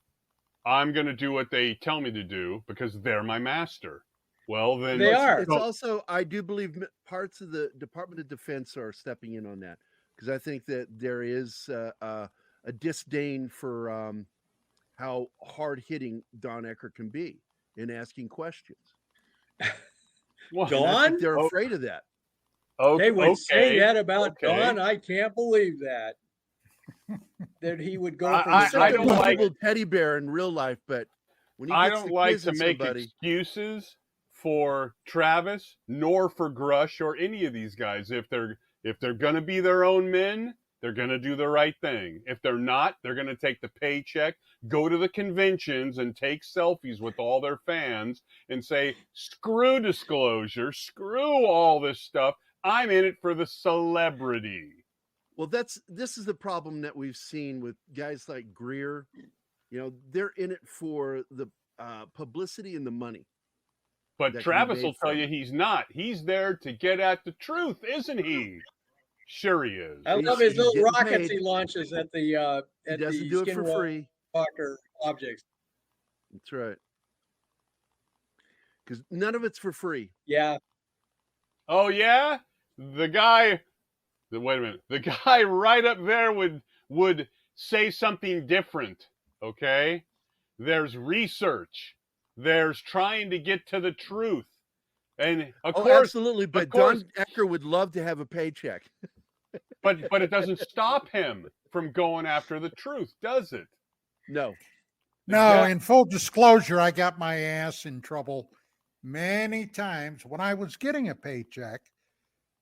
I'm going to do what they tell me to do because they're my master. Well, then they are. It's also, I do believe parts of the Department of Defense are stepping in on that, because I think that there is a disdain for how hard hitting Don Ecker can be in asking questions. Well, And I Don? think they're afraid of that. They would say that about okay. Don. I can't believe that. That he would go from He's such a don't like- lovable teddy bear in real life, but when he I gets don't to like kissing to make somebody, excuses for Travis nor for Grush or any of these guys. If they're going to be their own men, they're going to do the right thing. If they're not, they're going to take the paycheck, go to the conventions and take selfies with all their fans and say, screw disclosure, screw all this stuff. I'm in it for the celebrity. well, this is the problem that we've seen with guys like Greer. You know, they're in it for the publicity and the money. But that can be Travis made will tell from you it. he's not. He's there to get at the truth, isn't he? Sure he is. I love He's his little getting rockets paid. he launches at the He at doesn't the do it for free. Skinwalker objects. That's right. Because none of it's for free. Yeah. Oh yeah? Wait a minute. The guy right up there would say something different, okay? There's research. There's trying to get to the truth. And of course, Absolutely. But course- Don Ecker would love to have a paycheck. but it doesn't stop him from going after the truth, does it? No. No, in full disclosure, I got my ass in trouble many times when I was getting a paycheck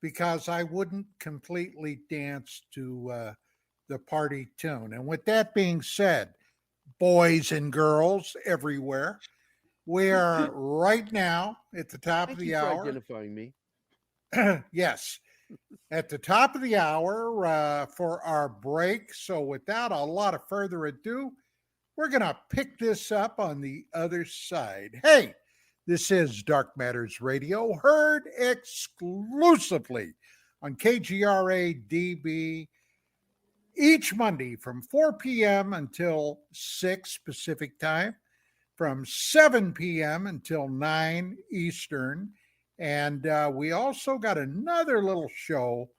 because I wouldn't completely dance to the party tune. And with that being said, boys and girls everywhere, we are right now at the top Thank of you the for hour. identifying me. Yes, at the top of the hour for our break. So without a lot of further ado, we're going to pick this up on the other side. Hey, this is Dark Matters Radio, heard exclusively on KGRAdb each Monday from 4 p.m. until 6 Pacific time, from 7 p.m. until 9 Eastern. And we also got another little show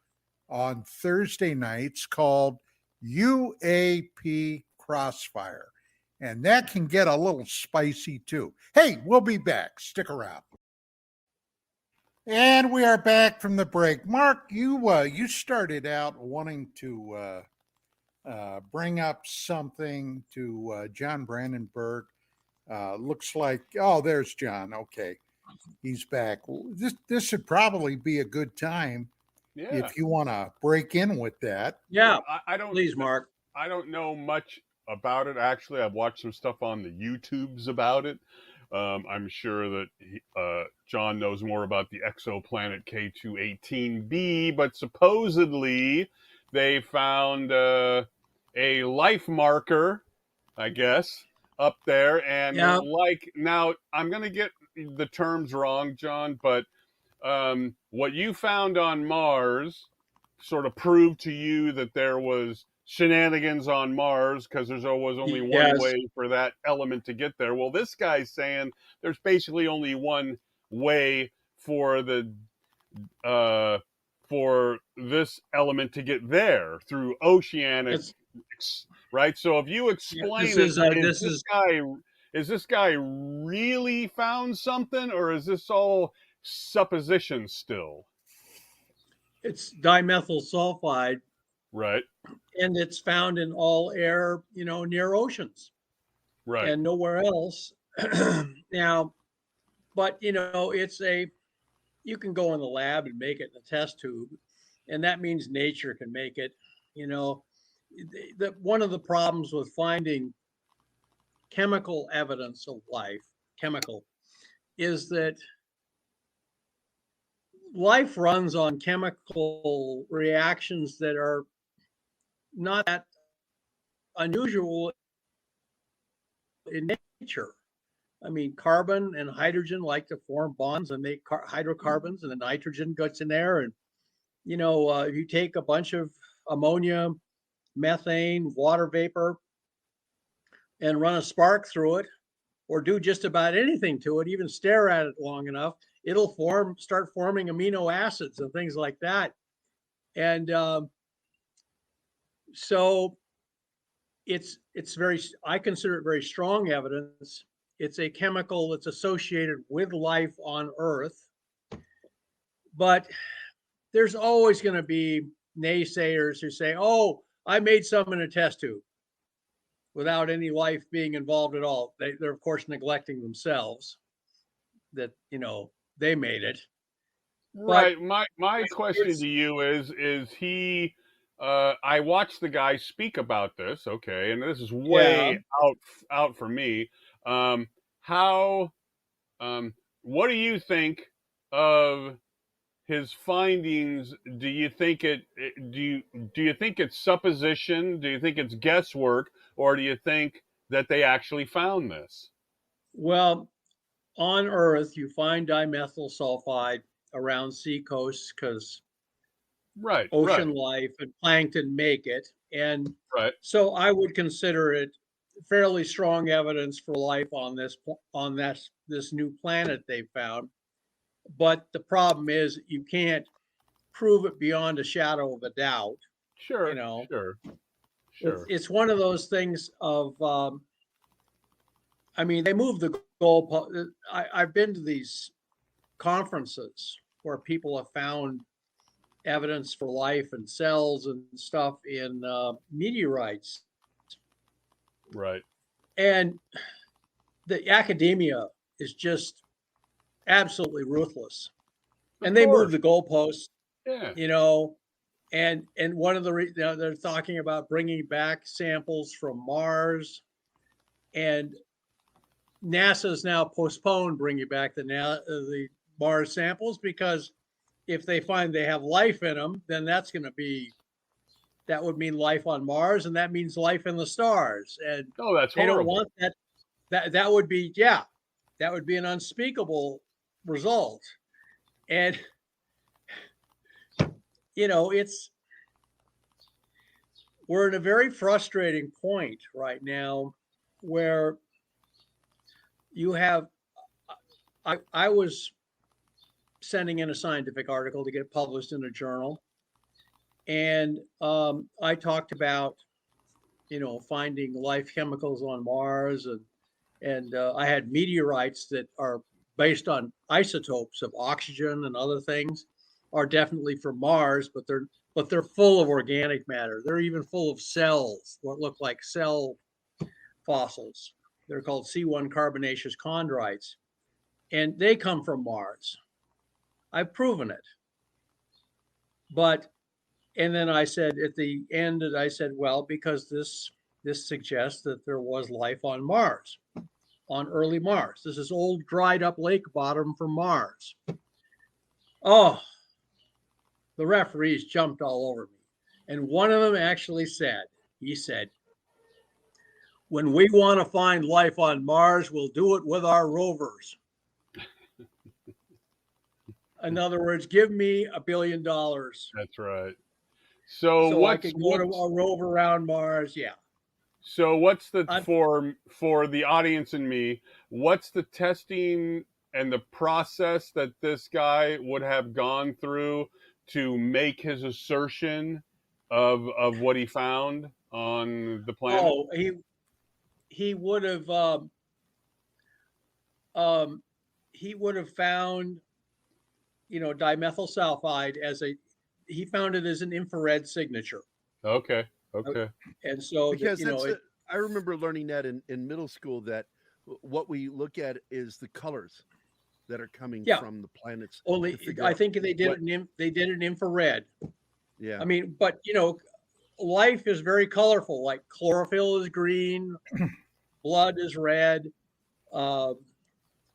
on Thursday nights called UAP Crossfire. And that can get a little spicy too. Hey, we'll be back. Stick around. And we are back from the break. Mark, you started out wanting to bring up something to John Brandenburg. Looks like, oh, there's John. Okay, he's back. This would probably be a good time if you want to break in with that. Yeah. I don't. Please, Mark. I don't know much about it. Actually, I've watched some stuff on the YouTubes about it. I'm sure that John knows more about the exoplanet K218b, but supposedly they found a life marker, I guess, up there. And now I'm going to get the terms wrong, John, but what you found on Mars sort of proved to you that there was shenanigans on Mars because there was only one way for that element to get there. Well, this guy's saying there's basically only one way for for this element to get there, through oceanic, right? So if you explain is this guy really found something, or is this all supposition still? It's dimethyl sulfide. Right. And it's found in all air, near oceans. Right. And nowhere else. Now, but, you can go in the lab and make it in a test tube. And that means nature can make it. One of the problems with finding chemical evidence of life, is that life runs on chemical reactions that are not that unusual in nature. I mean, carbon and hydrogen like to form bonds and make hydrocarbons, and the nitrogen gets in there. And, if you take a bunch of ammonia, methane, water vapor, and run a spark through it, or do just about anything to it, even stare at it long enough, it'll start forming amino acids and things like that. And so I consider it very strong evidence It's a chemical that's associated with life on Earth. But there's always going to be naysayers who say, oh, I made some in a test tube without any life being involved at all. They're of course neglecting themselves that, they made it. Right. My question to you is he I watched the guy speak about this, okay, and this is way out for me. How what do you think of his findings? Do you think do you think it's supposition? Do you think it's guesswork, or do you think that they actually found this? Well, on Earth, you find dimethyl sulfide around sea coasts because ocean life and plankton make it. And so I would consider it fairly strong evidence for life on this new planet they found. But the problem is you can't prove it beyond a shadow of a doubt. Sure. It's one of those things of, they move the goalpost. I've been to these conferences where people have found evidence for life and cells and stuff in meteorites. Right. And the academia is just absolutely ruthless. And they move the goalposts, and one of they're talking about bringing back samples from Mars, and NASA's now postponed bringing back the Mars samples because if they find they have life in them, then that would mean life on Mars, and that means life in the stars. And that's they horrible. don't want that. That would be that would be an unspeakable result. And we're at a very frustrating point right now where you have, I was sending in a scientific article to get published in a journal. And I talked about, finding life chemicals on Mars, and I had meteorites that are based on isotopes of oxygen and other things, are definitely from Mars, but they're full of organic matter. They're even full of cells, what look like cell fossils. They're called C1 carbonaceous chondrites, and they come from Mars. I've proven it. And then I said at the end, well, because this suggests that there was life on Mars, on early Mars. This is old dried up lake bottom from Mars. Oh, the referees jumped all over me. And one of them actually said, when we want to find life on Mars, we'll do it with our rovers. In other words, give me $1 billion. That's right. So I can go to a rover around Mars. Yeah. So what's for the audience and me, what's the testing and the process that this guy would have gone through to make his assertion of what he found on the planet? Oh, he would have found, dimethyl sulfide he found it as an infrared signature. Okay. And so, because I remember learning that in middle school, that what we look at is the colors that are coming from the planets. Only I think they did it infrared. Yeah. But life is very colorful. Like chlorophyll is green, blood is red. And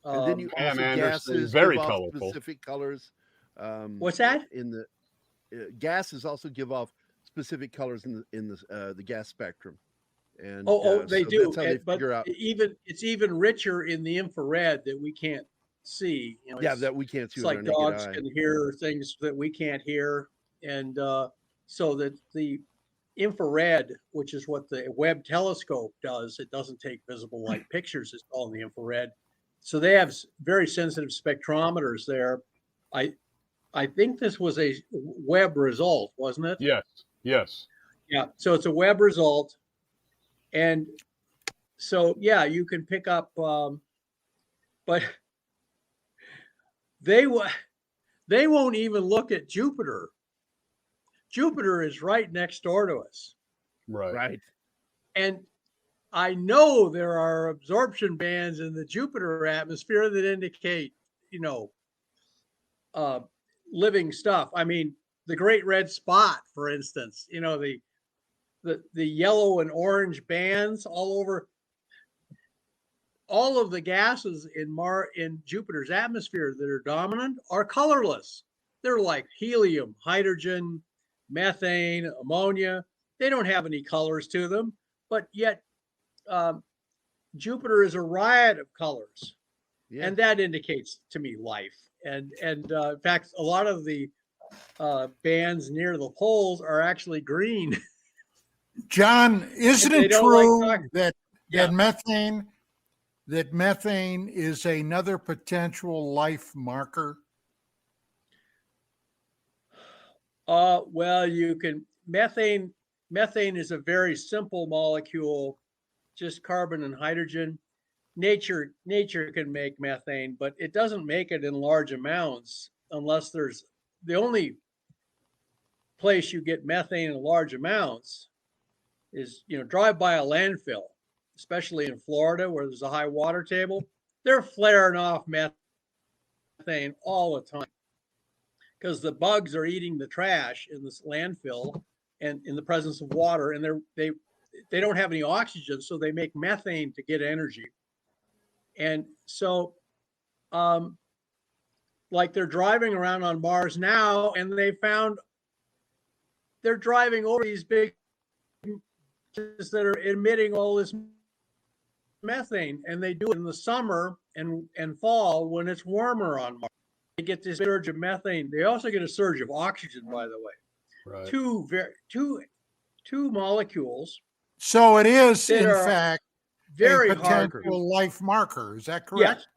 then you also gases very give off colorful. Specific colors. What's that? In the gases also give off specific colors in the gas spectrum. And they so do. That's how they figure out. It's even richer in the infrared that we can't see. That we can't see. It's like dogs can hear things that we can't hear, and so that the infrared, which is what the Webb telescope does, it doesn't take visible light pictures. It's all in the infrared. So they have very sensitive spectrometers there. I think this was a Webb result, wasn't it? Yes. Yeah. So it's a Webb result. And so, you can pick up but they won't even look at Jupiter. Jupiter is right next door to us. Right. And I know there are absorption bands in the Jupiter atmosphere that indicate, living stuff. I mean, the Great Red Spot, for instance, the yellow and orange bands all over. All of the gases in Jupiter's atmosphere that are dominant are colorless. They're like helium, hydrogen, methane, ammonia. They don't have any colors to them, but yet Jupiter is a riot of colors, and that indicates to me life. And in fact, a lot of the bands near the poles are actually green. John, isn't it true that methane is another potential life marker? Well, methane is a very simple molecule, just carbon and hydrogen. Nature can make methane, but it doesn't make it in large amounts unless the only place you get methane in large amounts is, drive by a landfill, especially in Florida where there's a high water table. They're flaring off methane all the time because the bugs are eating the trash in this landfill and in the presence of water, and they don't have any oxygen, so they make methane to get energy. And so like they're driving around on Mars now, and they're driving over these big that are emitting all this methane, and they do it in the summer and fall when it's warmer on Mars. They get this surge of methane. They also get a surge of oxygen, by the way. Right. Two molecules. So it is, in fact, very a potential life marker. Is that correct? Yes.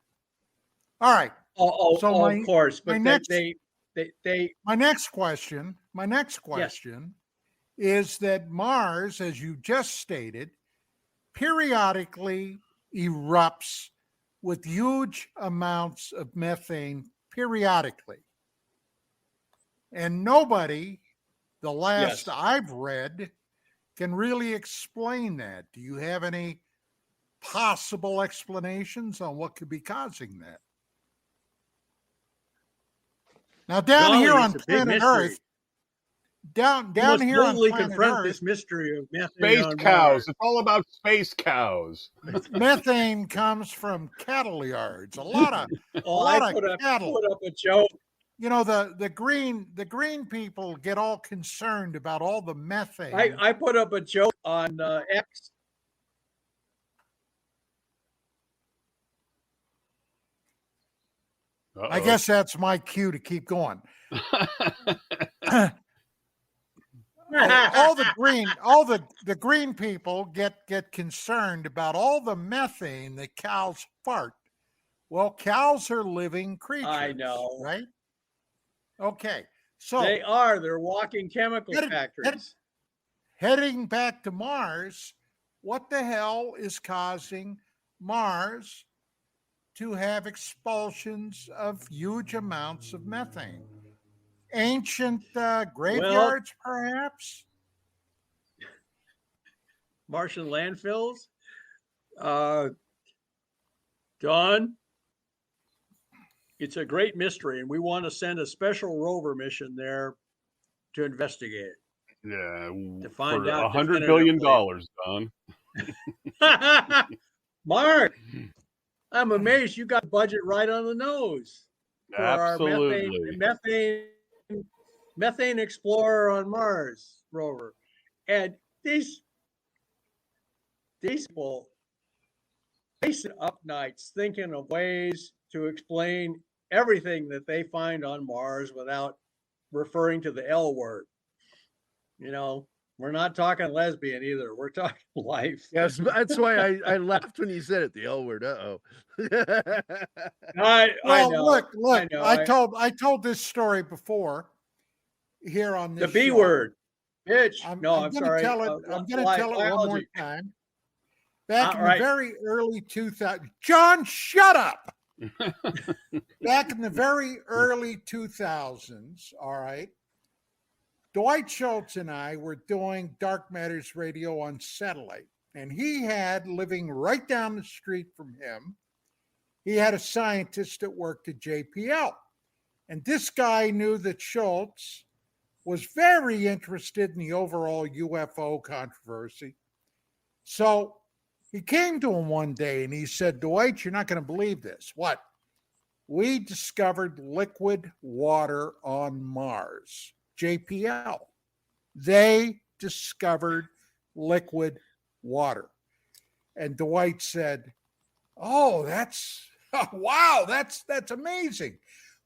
All right. Of course. But my next question is that Mars, as you just stated, periodically erupts with huge amounts of methane periodically. And nobody, the last I've read, can really explain that. Do you have any possible explanations on what could be causing that? Now, down here on planet Earth, down here on planet Earth, this mystery of methane. Space cows. It's all about space cows. Methane comes from cattle yards. A lot of cattle. Put up a joke. The green people get all concerned about all the methane. I put up a joke on X. Uh-oh. I guess that's my cue to keep going. all the green people get concerned about all the methane that cows fart. Well, cows are living creatures. I know, right? Okay, so they're walking chemical factories. Heading back to Mars, what the hell is causing Mars to have expulsions of huge amounts of methane? Ancient graveyards, perhaps? Martian landfills? Don, it's a great mystery, and we want to send a special rover mission there to investigate it. Yeah, to find out $100 billion, Don. Mark, I'm amazed you got the budget right on the nose for Absolutely. our methane explorer on Mars rover. And these people, they sit up nights thinking of ways to explain everything that they find on Mars without referring to the L word. We're not talking lesbian either. We're talking life. Yes, that's why I laughed when you said it, the L word. I know. Look. I told this story before here on this. The B show. Word, bitch. I'm sorry. I'm going to tell it one more time. Back in the very early 2000s. John, shut up. Back in the very early 2000s, all right, Dwight Schultz and I were doing Dark Matters Radio on satellite, and he had, living right down the street from him, he had a scientist that worked at JPL. And this guy knew that Schultz was very interested in the overall UFO controversy. So he came to him one day and he said, Dwight, you're not going to believe this. What? We discovered liquid water on Mars. JPL. They discovered liquid water. And Dwight said, oh, that's wow, that's amazing.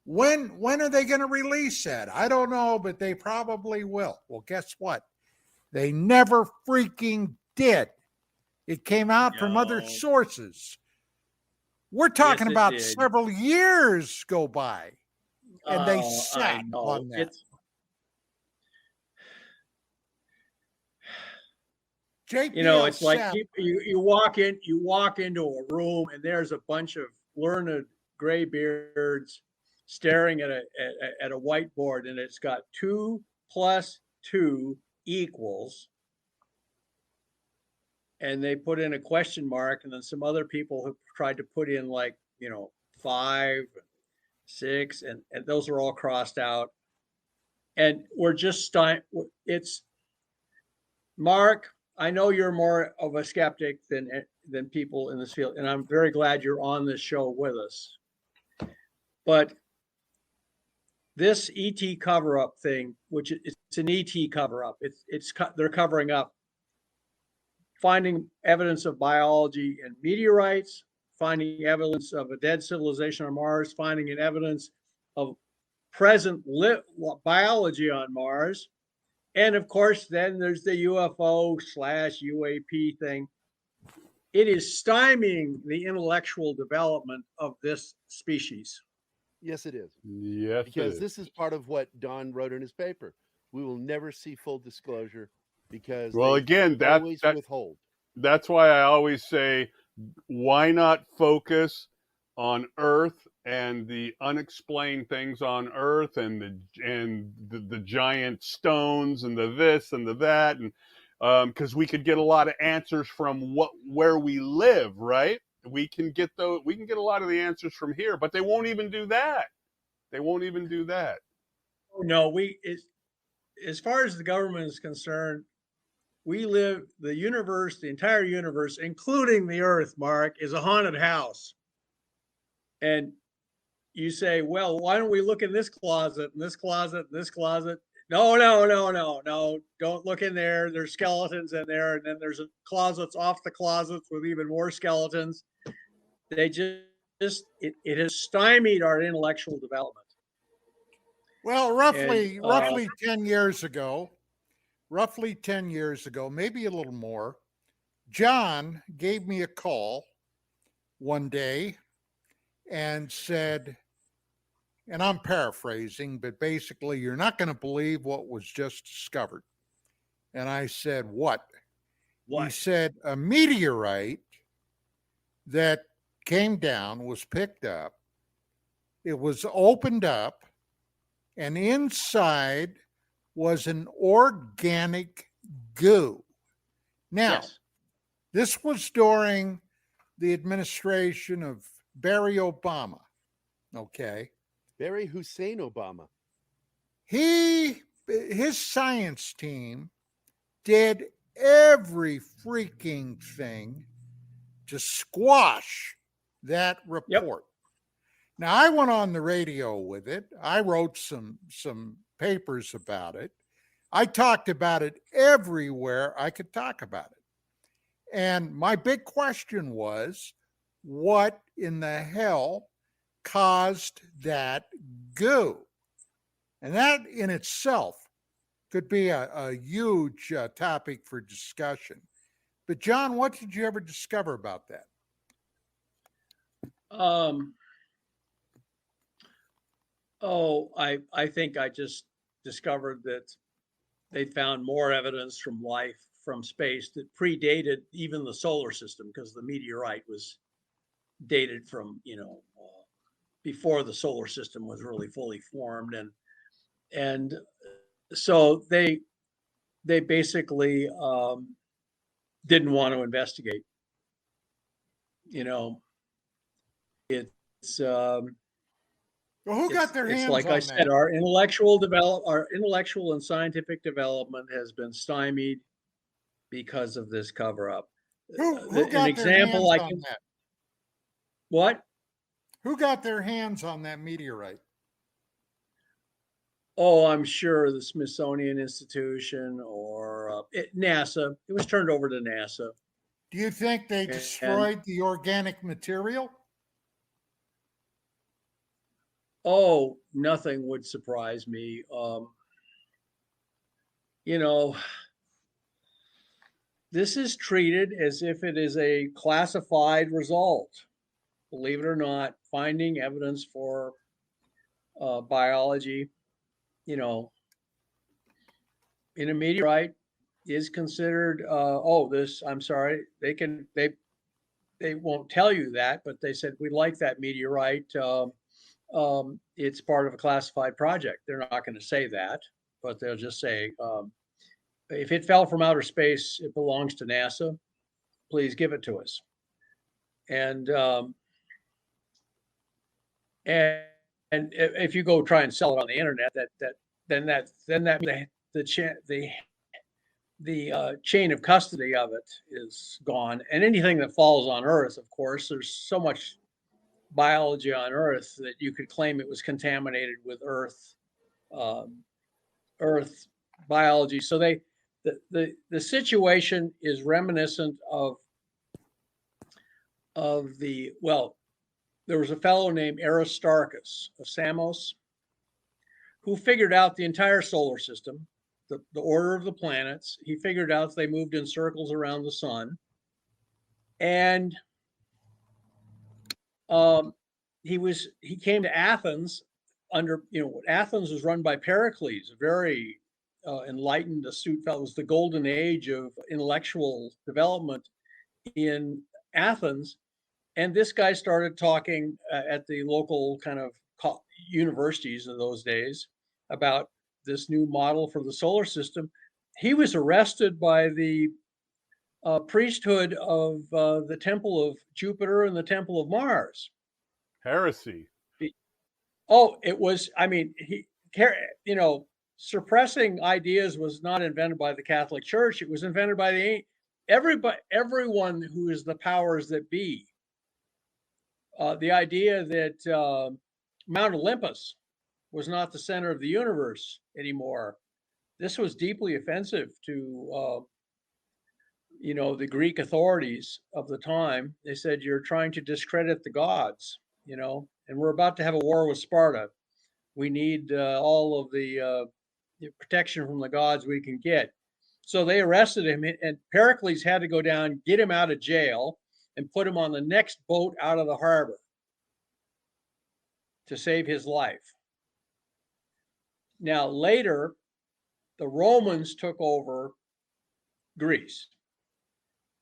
When are they going to release that? I don't know, but they probably will. Well, guess what? They never freaking did. It came out from other sources. We're talking about several years go by, and they sat on that. JPL it's like you walk into a room and there's a bunch of learned graybeards staring at a whiteboard, and it's got 2 + 2 =, and they put in a question mark, and then some other people have tried to put in 5, 6, and those are all crossed out. And we're just it's Mark. I know you're more of a skeptic than people in this field, and I'm very glad you're on this show with us. But this ET cover-up thing, which it's an ET cover-up, they're covering up finding evidence of biology in meteorites, finding evidence of a dead civilization on Mars, finding an evidence of present biology on Mars. And of course, then there's the UFO/UAP thing. It is stymieing the intellectual development of this species. Yes, it is. Yes, because this is part of what Don wrote in his paper. We will never see full disclosure because always withhold. That's why I always say, why not focus on Earth and the unexplained things on Earth and the giant stones and the this and the that, and because we could get a lot of answers from where we live, right? We can get a lot of the answers from here, but they won't even do that. No, as far as the government is concerned, the entire universe, including the Earth, Mark, is a haunted house. And you say, well, why don't we look in this closet, and this closet, and this closet? No. Don't look in there. There's skeletons in there. And then there's closets off the closets with even more skeletons. They it has stymied our intellectual development. Well, roughly 10 years ago, maybe a little more, John gave me a call one day and said, and I'm paraphrasing, but basically, you're not going to believe what was just discovered. And I said, what? He said, a meteorite that came down was picked up. It was opened up, and inside was an organic goo. Now, this was during the administration of Barry Obama. Okay. Barry Hussein Obama. His science team did every freaking thing to squash that report. Now, I went on the radio with it. I wrote some papers about it. I talked about it everywhere I could talk about it. And my big question was, what in the hell caused that goo? And that in itself could be a huge topic for discussion. But John, what did you ever discover about that? I think I just discovered that they found more evidence from life from space that predated even the solar system, because the meteorite was dated from before the solar system was really fully formed, and so they basically didn't want to investigate. You know, it's Well, who got their it's hands like on I said, that? our intellectual and scientific development has been stymied because of this cover up. Who An got their hands example I on can that? what? Who got their hands on that meteorite? Oh, I'm sure the Smithsonian Institution or NASA. It was turned over to NASA. Do you think they And destroyed the organic material? oh, nothing would surprise me. You know, this is treated as if it is a classified result. Believe it or not, finding evidence for biology, you know, in a meteorite is considered. I'm sorry. They won't tell you that, but they said we like that meteorite. It's part of a classified project. They're not going to say that, but they'll just say, if it fell from outer space, it belongs to NASA. Please give it to us. And and if you go try and sell it on the internet, the chain of custody of it is gone. And anything that falls on Earth, of course, there's so much biology on Earth that you could claim it was contaminated with Earth biology. So the situation is reminiscent of there was a fellow named Aristarchus of Samos who figured out the entire solar system, the order of the planets. He figured out they moved in circles around the sun, and he came to Athens under, Athens was run by Pericles, a very enlightened, astute fellow. It was the golden age of intellectual development in Athens. And this guy started talking at the local kind of universities of those days about this new model for the solar system. He was arrested by the priesthood of the Temple of Jupiter and the Temple of Mars. Heresy. Oh, it was, I mean, suppressing ideas was not invented by the Catholic Church. It was invented by everyone who is the powers that be. The idea that Mount Olympus was not the center of the universe anymore. This was deeply offensive to, the Greek authorities of the time. They said, you're trying to discredit the gods, and we're about to have a war with Sparta. We need all of the protection from the gods we can get. So they arrested him, and Pericles had to go down, get him out of jail, and put him on the next boat out of the harbor to save his life. Now, later, the Romans took over Greece.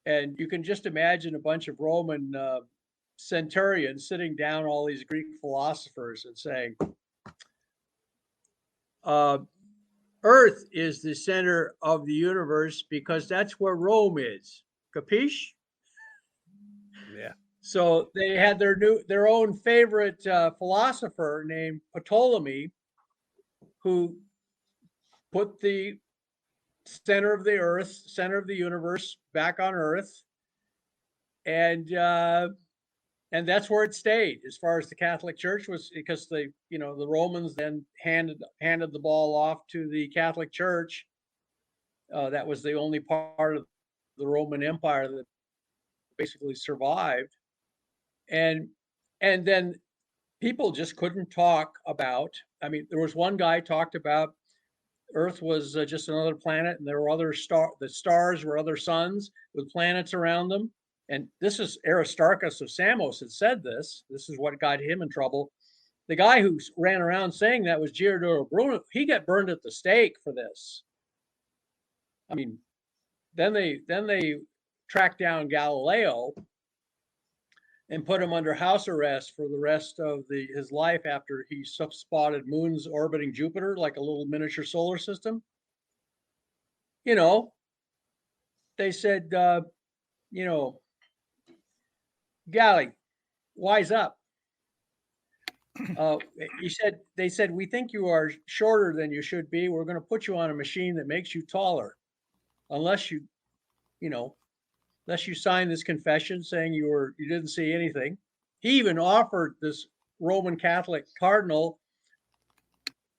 And you can just imagine a bunch of Roman centurions sitting down all these Greek philosophers and saying, Earth is the center of the universe because that's where Rome is. Capiche? Yeah. So they had their own favorite philosopher named Ptolemy, who put the center of the earth, center of the universe back on Earth, and that's where it stayed as far as the Catholic Church was, because the Romans then handed the ball off to the Catholic Church. That was the only part of the Roman Empire that basically survived, and then people just couldn't talk about. I mean, there was one guy talked about Earth was just another planet, and there were other the stars were other suns with planets around them. And this is Aristarchus of Samos had said this. This is what got him in trouble. The guy who ran around saying that was Giordano Bruno. He got burned at the stake for this. I mean, then they tracked down Galileo, and put him under house arrest for the rest of his life after he spotted moons orbiting Jupiter like a little miniature solar system. You know, they said, you know, Gally, wise up. They said, we think you are shorter than you should be. We're going to put you on a machine that makes you taller, unless you sign this confession saying you didn't see anything. He even offered this Roman Catholic cardinal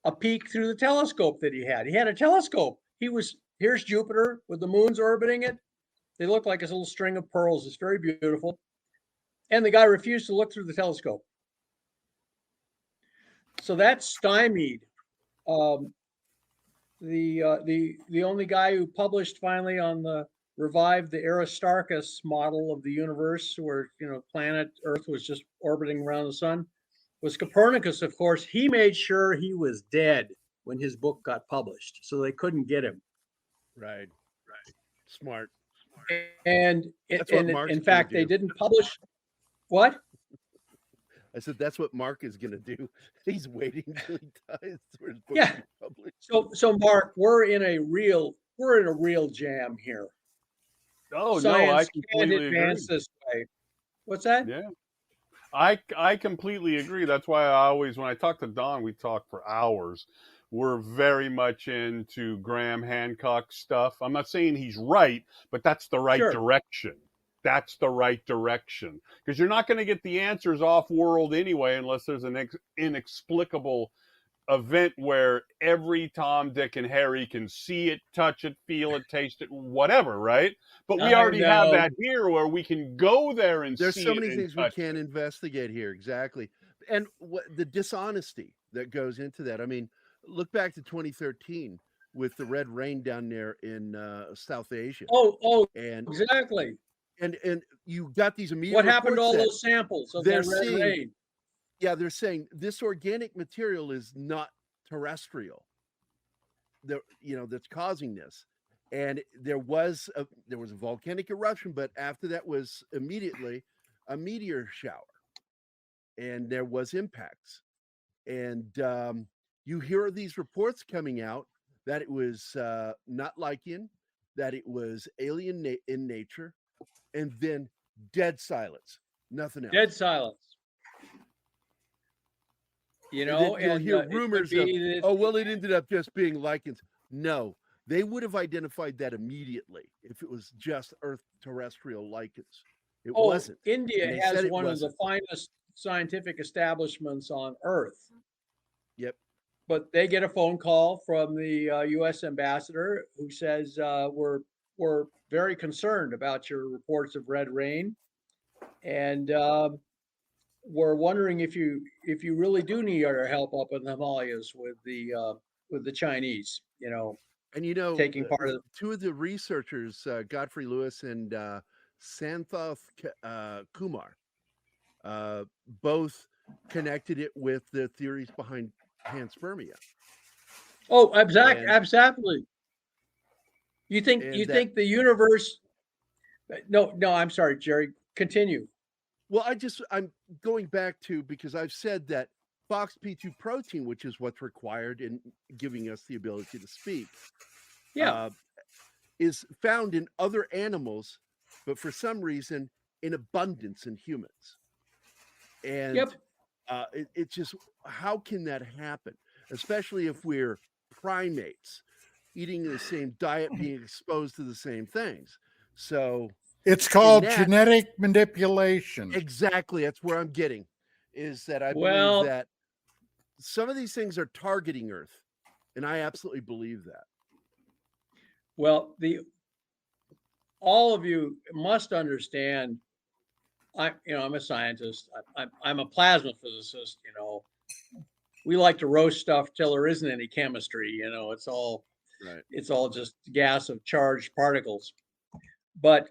a peek through the telescope that he had. He had a telescope. Here's Jupiter with the moons orbiting it. They look like a little string of pearls. It's very beautiful. And the guy refused to look through the telescope. So that stymied the only guy who published finally on revived the Aristarchus model of the universe, where planet Earth was just orbiting around the sun, was Copernicus. Of course, he made sure he was dead when his book got published, so they couldn't get him. Right. Smart. And in fact, they didn't publish. What? I said that's what Mark is going to do. He's waiting until he dies for his book Yeah. to be published. So Mark, we're in a real jam here. Oh, Science no, I can't completely advance agree. this way. What's that? Yeah. I completely agree. That's why I always, when I talk to Don, we talk for hours. We're very much into Graham Hancock stuff. I'm not saying he's right, but that's the right Sure. direction. That's the right direction. Because you're not going to get the answers off world anyway, unless there's an inexplicable event where every Tom, Dick, and Harry can see it, touch it, feel it, taste it, whatever, right? But we already have that here where we can go there and There's see so it many and things we touch can it. investigate here. Exactly. And the dishonesty that goes into that. I mean, look back to 2013 with the red rain down there in South Asia. Oh, and exactly. And you got these immediate What happened to all reports those samples of they're the red seeing- rain? Yeah, they're saying this organic material is not terrestrial. That's causing this. And there was a volcanic eruption, but after that was immediately a meteor shower, and there was impacts. And you hear these reports coming out that it was not Lycan, that it was alien in nature, and then dead silence, nothing else. Dead silence. You'll hear rumors of, it ended up just being lichens. No, they would have identified that immediately if it was just Earth terrestrial lichens. It wasn't. India has one of the finest scientific establishments on Earth. Yep. But they get a phone call from the U.S. ambassador who says, we're very concerned about your reports of red rain, and we're wondering if you really do need our help up in the Himalayas with the Chinese, And taking part of two of the researchers, Godfrey Lewis and Santhosh Kumar, both connected it with the theories behind panspermia. Oh, absolutely. You think the universe? No, I'm sorry, Jerry. Continue. Well, I'm going back to, because I've said that FOXP2 protein, which is what's required in giving us the ability to speak, is found in other animals, but for some reason in abundance in humans. And it's just, how can that happen? Especially if we're primates, eating the same diet, being exposed to the same things. So it's called genetic manipulation. Exactly. That's where I'm getting, is that I believe that some of these things are targeting Earth. And I absolutely believe that. Well, all of you must understand, I'm a scientist. I'm a plasma physicist, We like to roast stuff till there isn't any chemistry, it's all right. It's all just gas of charged particles. But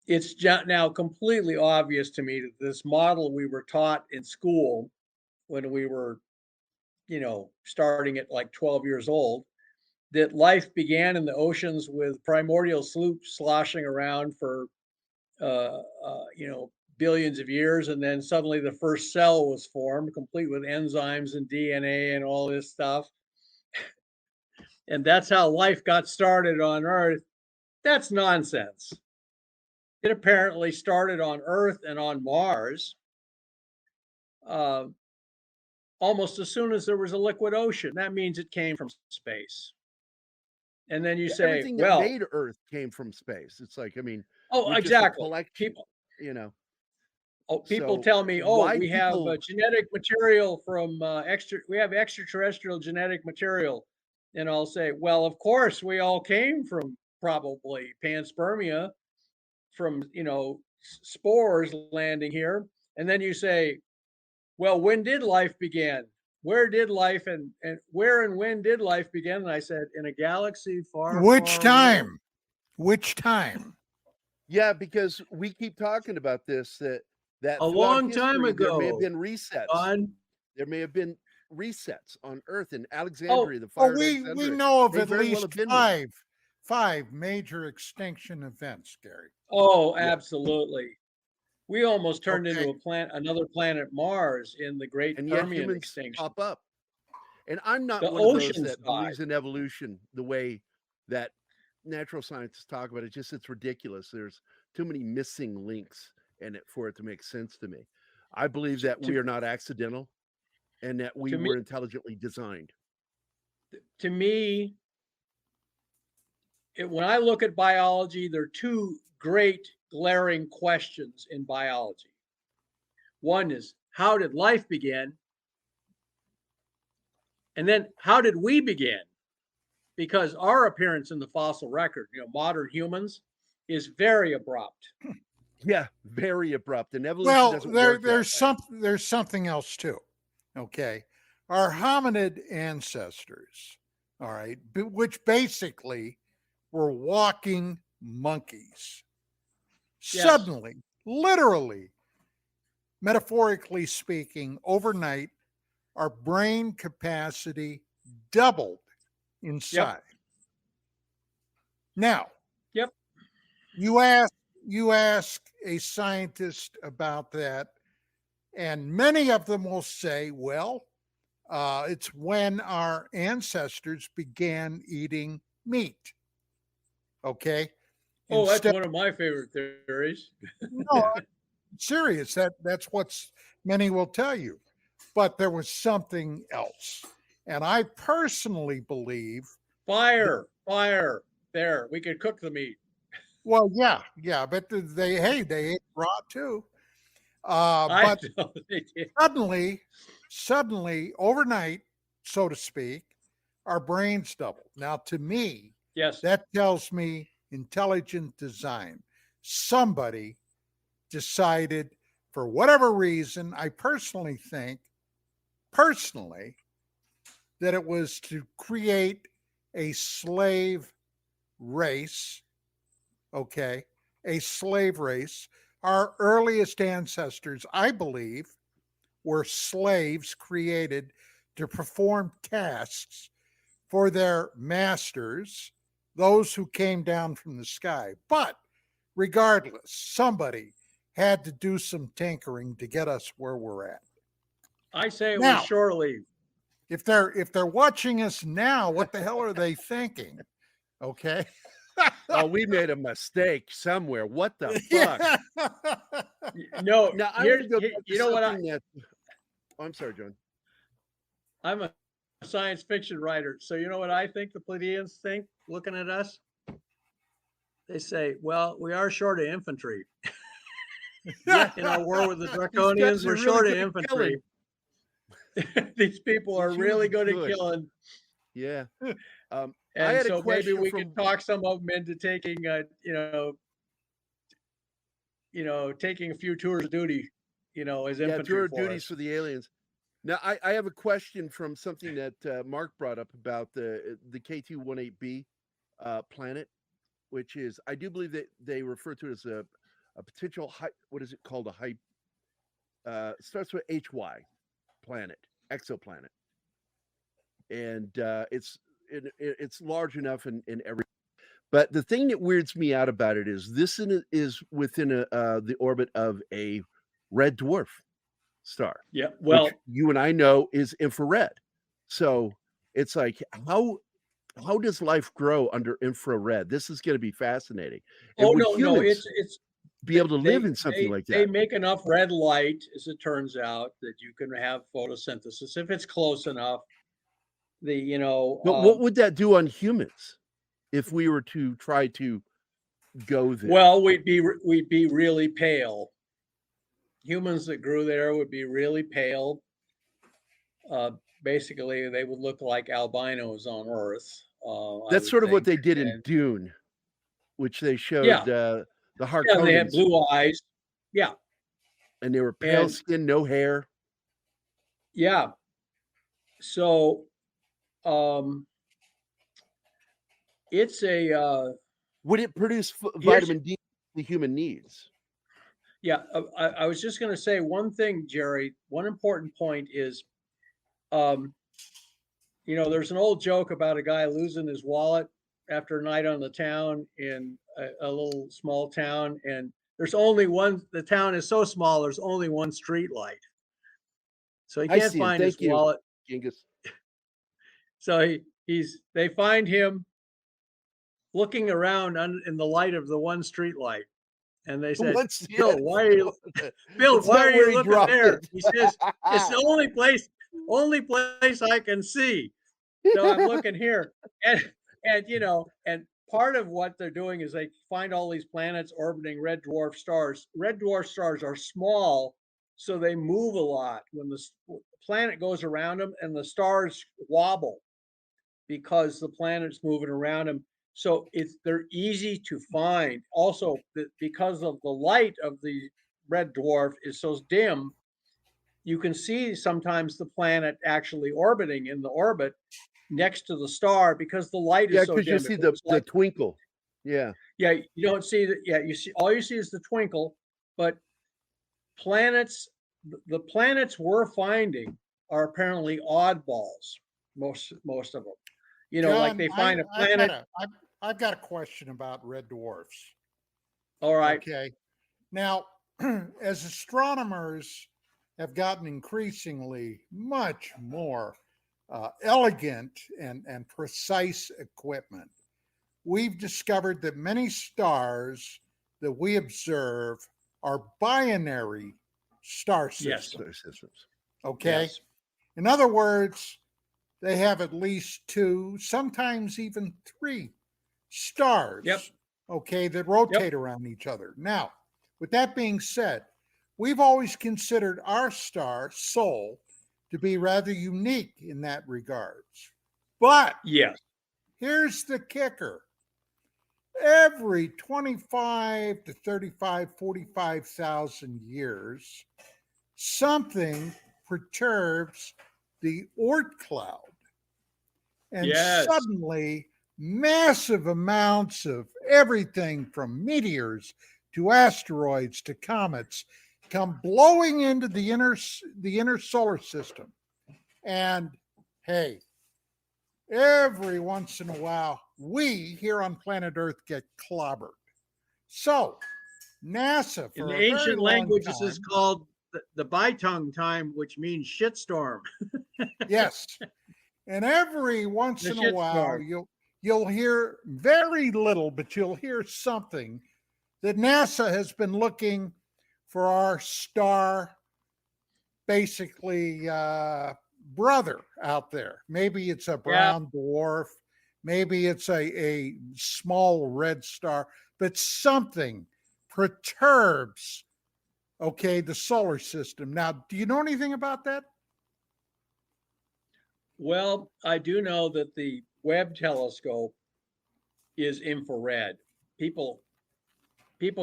it's now completely obvious to me that this model we were taught in school when we were, starting at like 12 years old, that life began in the oceans with primordial sloops sloshing around for billions of years, and then suddenly the first cell was formed, complete with enzymes and DNA and all this stuff. And that's how life got started on Earth. That's nonsense. It apparently started on Earth and on Mars almost as soon as there was a liquid ocean. That means it came from space. And then you say, everything that made Earth came from space. It's like, I mean, exactly. People, you know. People tell me, we have genetic material from we have extraterrestrial genetic material. And I'll say, well, of course, we all came from probably panspermia, from, spores landing here. And then you say, well, when did life begin? Where did life and where and when did life begin? And I said, in a galaxy far, Which far time? away. Which time? Yeah, because we keep talking about this, that a long time ago, there may have been resets. There may have been resets on Earth in Alexandria, the fire. We know of at least five major extinction events, Gary. Oh, absolutely. We almost turned into another planet Mars in the Great Permian extinction. Pop up. And I'm not one of those that believes in evolution the way that natural scientists talk about it. It's ridiculous. There's too many missing links in it for it to make sense to me. I believe that we are not accidental and that we were intelligently designed. To me, when I look at biology, there are two great glaring questions in biology. One is, how did life begin? And then, how did we begin? Because our appearance in the fossil record, modern humans, is very abrupt. Yeah, very abrupt. And evolution doesn't work there's something else too. Okay, our hominid ancestors, all right, which basically were walking monkeys. Yes. Suddenly, literally, metaphorically speaking, overnight, our brain capacity doubled in size. Yep. Now, you ask a scientist about that, and many of them will say, well, it's when our ancestors began eating meat. Okay. That's one of my favorite theories. No, I'm serious. That's what many will tell you. But there was something else. And I personally believe fire. There, we could cook the meat. Well, yeah, but they ate raw too. But suddenly, overnight, so to speak, our brains doubled. Now, to me, that tells me intelligent design. Somebody decided, for whatever reason, I personally think, that it was to create a slave race. Okay, a slave race. Our earliest ancestors, I believe, were slaves created to perform tasks for their masters, those who came down from the sky. But regardless, somebody had to do some tinkering to get us where we're at. I say it was shore leave. If they're watching us now, what the hell are they thinking? Okay. Oh, we made a mistake somewhere. What the fuck? No, now you know what I'm sorry, John. I'm a science fiction writer, so you know what I think the Pleiadians think, looking at us? They say, well, we are short of infantry. In our war with the Draconians, we're short of infantry. These people are really good at killing. Yeah. And so maybe we could talk some of them into taking, taking a few tours of duty, as infantry. Tour of duties for the aliens. Now, I have a question from something that Mark brought up about the K218b planet, which is, I do believe that they refer to it as a potential, what is it called? Starts with HY planet, exoplanet. And it's large enough in every, But the thing that weirds me out about it is is within the orbit of a red dwarf star. Yeah. Which Well, you and I know is infrared. So it's like, how does life grow under infrared? This is going to be fascinating. And oh would no, humans it's be able to live in something like they that? make enough red light, as it turns out, that you can have photosynthesis if it's close enough. But what would that do on humans if we were to try to go there? Well, we'd be really pale. Humans that grew there would be really pale. Basically, they would look like albinos on Earth. That's sort of what they did in Dune, which they showed Yeah. the Harkonnens. Yeah, they had blue eyes. Yeah. And they were pale skin, no hair. Yeah. So it's a would it produce vitamin D the human needs? Yeah, I was just going to say one thing, Jerry. One important point is, there's an old joke about a guy losing his wallet after a night on the town in a little small town, and there's only one. The town is so small, there's only one street light, so he can't find his wallet. Genghis. So they find him looking around in the light of the one street light. And they said, Bill, why are you looking there? He says, it's the only place I can see. So I'm looking here. And part of what they're doing is they find all these planets orbiting red dwarf stars. Red dwarf stars are small, so they move a lot. When the planet goes around them, and the stars wobble because the planet's moving around them. So they're easy to find. Also, because of the light of the red dwarf is so dim, you can see sometimes the planet actually orbiting in the orbit next to the star because the light is so dim. Yeah, because you see the twinkle. Yeah. Yeah, you don't see that. Yeah, all you see is the twinkle. But the planets we're finding are apparently oddballs. Most of them. John, like they find a planet. I've got a question about red dwarfs. All right. Okay. Now, as astronomers have gotten increasingly much more elegant and precise equipment, we've discovered that many stars that we observe are binary star systems. Yes. Okay. Yes. In other words, they have at least 2, sometimes even 3 stars, okay, that rotate around each other. Now, with that being said, we've always considered our star, Sol, to be rather unique in that regards. But here's the kicker. Every 25 to 35, 45,000 years, something perturbs the Oort cloud. And suddenly, massive amounts of everything from meteors to asteroids to comets come blowing into the inner solar system. And hey, every once in a while, we here on planet Earth get clobbered. So NASA, in the ancient languages, is called the Baitung time, which means shitstorm. Yes. And every once in a while, you'll hear very little, but you'll hear something that NASA has been looking for our star, basically brother out there. Maybe it's a brown dwarf, maybe it's a small red star, but something perturbs, the solar system. Now, do you know anything about that? Well, I do know that the Webb telescope is infrared. People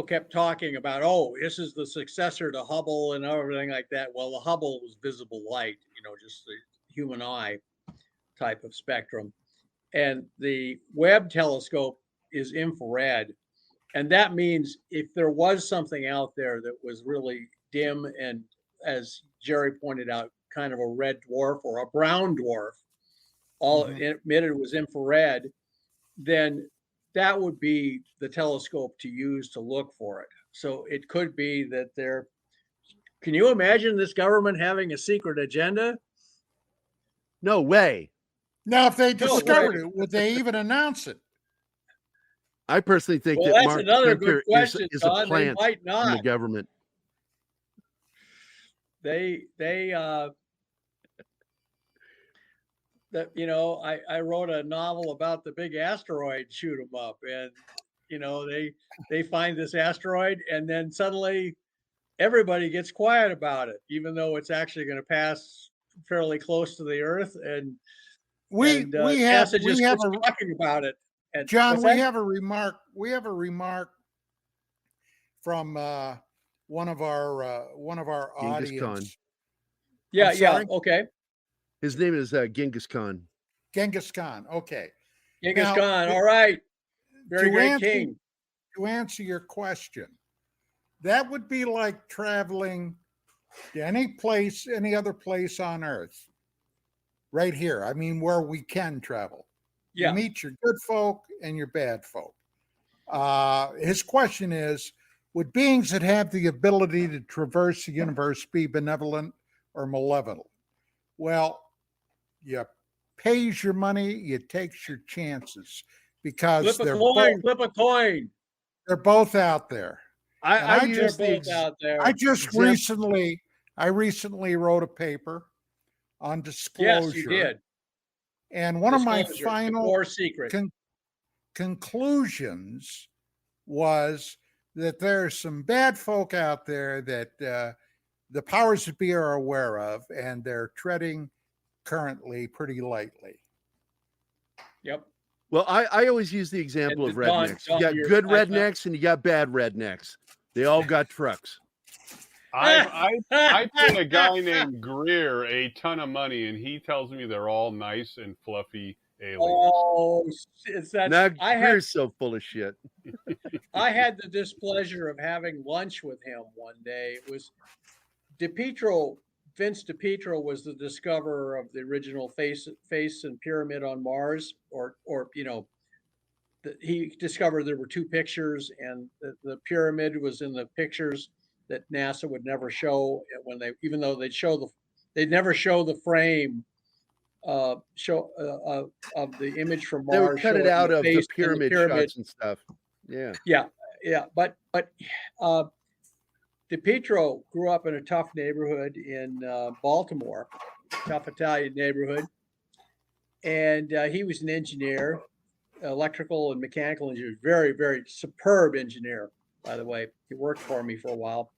kept talking about, this is the successor to Hubble and everything like that. Well, the Hubble was visible light, just the human eye type of spectrum. And the Webb telescope is infrared. And that means if there was something out there that was really dim and, as Jerry pointed out, kind of a red dwarf or a brown dwarf, all it emitted was infrared, then that would be the telescope to use to look for it. So it could be that can you imagine this government having a secret agenda? No way. Now, if they No discovered way. it, would they even announce it? I personally think Well, that that's Mark another Kemper good question, is Don. a They plant might in the not. government. They that I wrote a novel about the big asteroid shoot 'em up, and they find this asteroid, and then suddenly everybody gets quiet about it, even though it's actually going to pass fairly close to the Earth, and We have NASA just a quits talking about it. And John. what's We that? have a remark. We have a remark from one of our Genghis audience. Khan. Yeah, I'm sorry? okay. His name is Genghis Khan. Genghis Khan. Okay. Genghis Now, Khan. All right. Very to great answer- king. To answer your question, that would be like traveling to any other place on Earth, right here. I mean, where we can travel. Yeah. You meet your good folk and your bad folk. His question is, would beings that have the ability to traverse the universe be benevolent or malevolent? Well, you pays your money, you takes your chances, because Flip a coin. they're both out there. I They're use the both out there. I just example- recently wrote a paper on disclosure. Yes, you did. And one of my Disclosure, final war secret. conclusions was that there's some bad folk out there that the powers that be are aware of, and they're treading currently pretty lightly. Yep. Well, I always use the example of Don, rednecks. You got you're- good rednecks and you got bad rednecks. They all got trucks. I pay a guy named Greer a ton of money, and he tells me they're all nice and fluffy aliens. Oh, Now Greer's so full of shit. I had the displeasure of having lunch with him one day. It was Vince DiPietro was the discoverer of the original face and pyramid on Mars, he discovered there were two pictures, and the pyramid was in the pictures that NASA would never show even though they'd never show the frame of the image from Mars. They would cut it out of the pyramid shots and stuff. Yeah. But DiPietro grew up in a tough neighborhood in Baltimore, tough Italian neighborhood, and he was an engineer, electrical and mechanical engineer, very, very superb engineer, by the way. He worked for me for a while.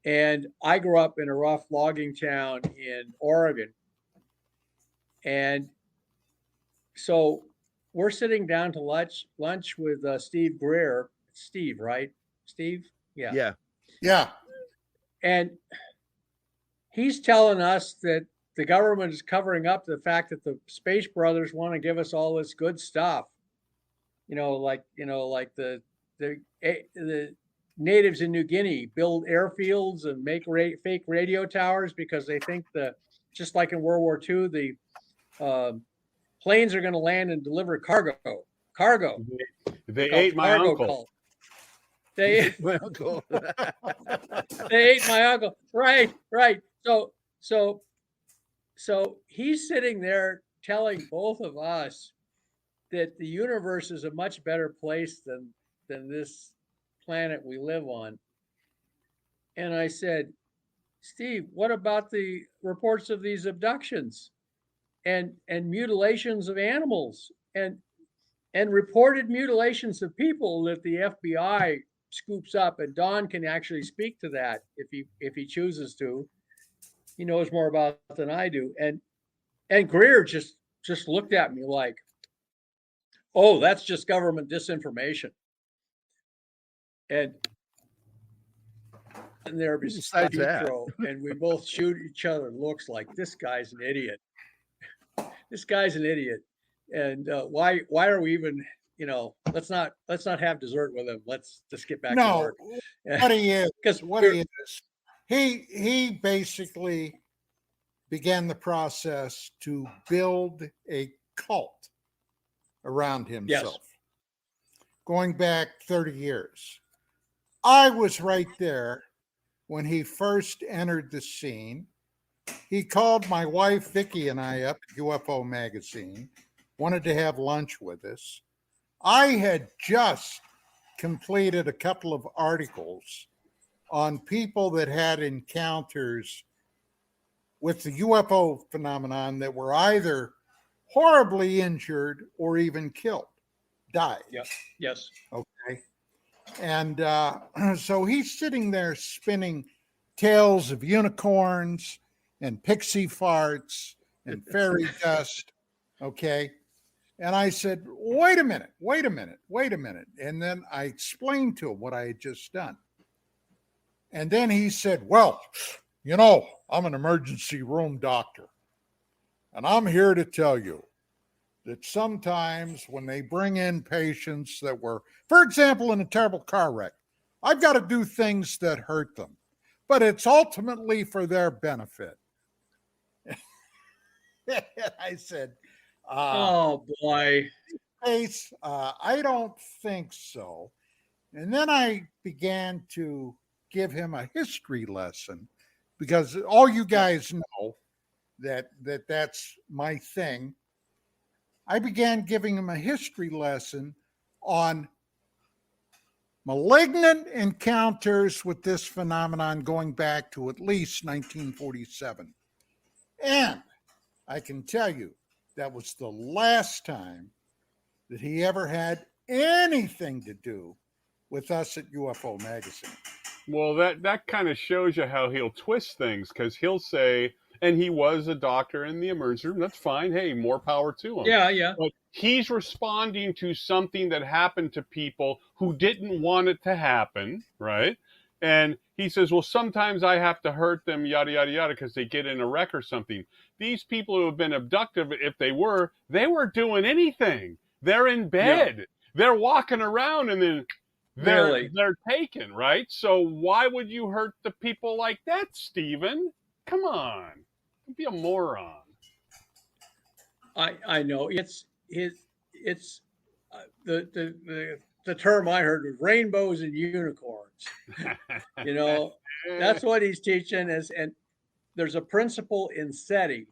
And I grew up in a rough logging town in Oregon. And so we're sitting down to lunch with Steve Greer. Steve, right? Steve? Yeah. And he's telling us that the government is covering up the fact that the Space Brothers want to give us all this good stuff. Like the natives in New Guinea build airfields and make fake radio towers because they think just like in World War II, the planes are going to land and deliver cargo. They ate my uncle. Cult. They ate my uncle. They ate my uncle. Right. So he's sitting there telling both of us that the universe is a much better place than this planet we live on. And I said, Steve, what about the reports of these abductions and mutilations of animals and reported mutilations of people that the FBI scoops up? And Don can actually speak to that if he chooses to. He knows more about it than I do. And Greer just looked at me like, oh, that's just government disinformation. And there beside Petro, and we both shoot each other looks like this guy's an idiot. This guy's an idiot. And why are we even, let's not have dessert with him. Let's just get back to work. What he is, he basically began the process to build a cult around himself. going back 30 years. I was right there when he first entered the scene. He called my wife, Vicki, and I up at UFO Magazine, wanted to have lunch with us. I had just completed a couple of articles on people that had encounters with the UFO phenomenon that were either horribly injured or even killed, died. Yes. Yes. Okay. And so he's sitting there spinning tales of unicorns and pixie farts and fairy dust. Okay. And I said, wait a minute. And then I explained to him what I had just done. And then he said, well, you know, I'm an emergency room doctor. And I'm here to tell you that sometimes when they bring in patients that were, for example, in a terrible car wreck, I've got to do things that hurt them, but it's ultimately for their benefit. I said, oh boy. Ace, I don't think so. And then I began to give him a history lesson because all you guys know that's my thing. I began giving him a history lesson on malignant encounters with this phenomenon going back to at least 1947. And I can tell you that was the last time that he ever had anything to do with us at UFO Magazine. Well, that kind of shows you how he'll twist things, because he'll say, and he was a doctor in the emergency room. That's fine. Hey, more power to him. Yeah. But he's responding to something that happened to people who didn't want it to happen, right? And he says, well, sometimes I have to hurt them, yada, yada, yada, because they get in a wreck or something. These people who have been abducted, if they weren't doing anything. They're in bed. Yeah. They're walking around, and then they're taken, right? So why would you hurt the people like that, Stephen? Come on. Don't be a moron. I know it's the term I heard was rainbows and unicorns. You know, that's what he's teaching is, and there's a principle in SETI,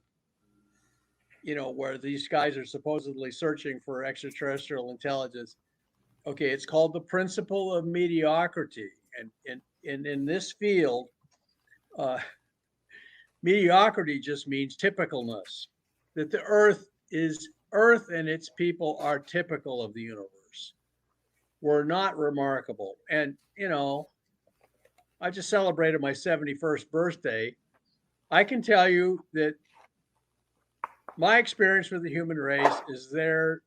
you know, where these guys are supposedly searching for extraterrestrial intelligence. Okay, it's called the principle of mediocrity, and in this field, mediocrity just means typicalness. That the Earth and its people are typical of the universe. We're not remarkable, and you know, I just celebrated my 71st birthday. I can tell you that my experience with the human race is they're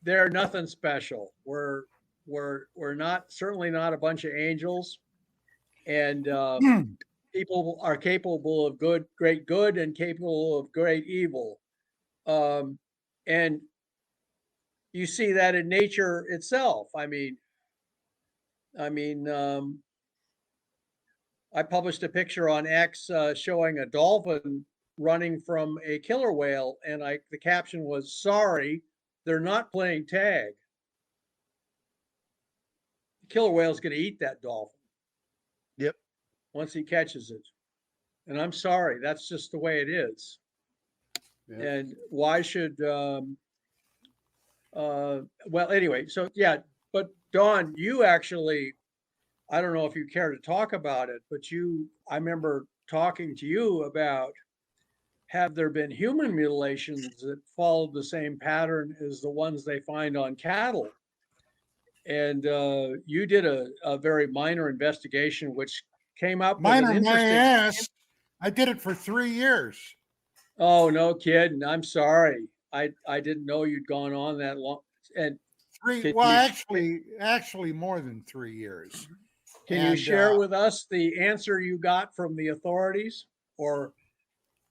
nothing special. We're not, certainly not a bunch of angels, and people are capable of great good and capable of great evil. And you see that in nature itself. I mean, I published a picture on X showing a dolphin running from a killer whale, and the caption was, "Sorry, they're not playing tag." The killer whale is going to eat that dolphin. Yep. Once he catches it. And I'm sorry, that's just the way it is. Yeah. And why should, well, anyway, so yeah, but Don, you actually, I don't know if you care to talk about it, but I remember talking to you about, have there been human mutilations that followed the same pattern as the ones they find on cattle? And you did a very minor investigation, which came up with an interesting... my ass. I did it for 3 years. Oh, no kidding. I'm sorry. I didn't know you'd gone on that long. And actually more than 3 years. Can you share with us the answer you got from the authorities, or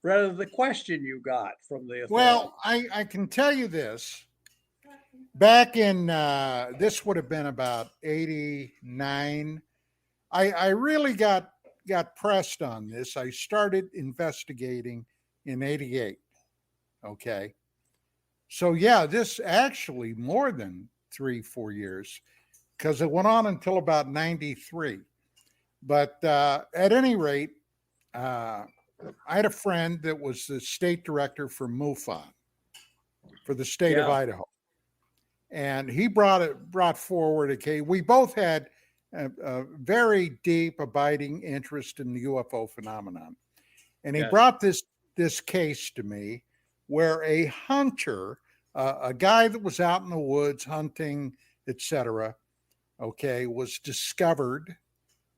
rather the question you got from the authorities? Well, I can tell you this. Back in, this would have been about 89. I really got pressed on this. I started investigating in 88. Okay. So yeah, this actually more than 3-4 years. because it went on until about 93. But at any rate, I had a friend that was the state director for MUFON for the state of Idaho. And he brought forward, okay, we both had a very deep, abiding interest in the UFO phenomenon. And he brought this case to me where a hunter, a guy that was out in the woods hunting, etc., okay, was discovered,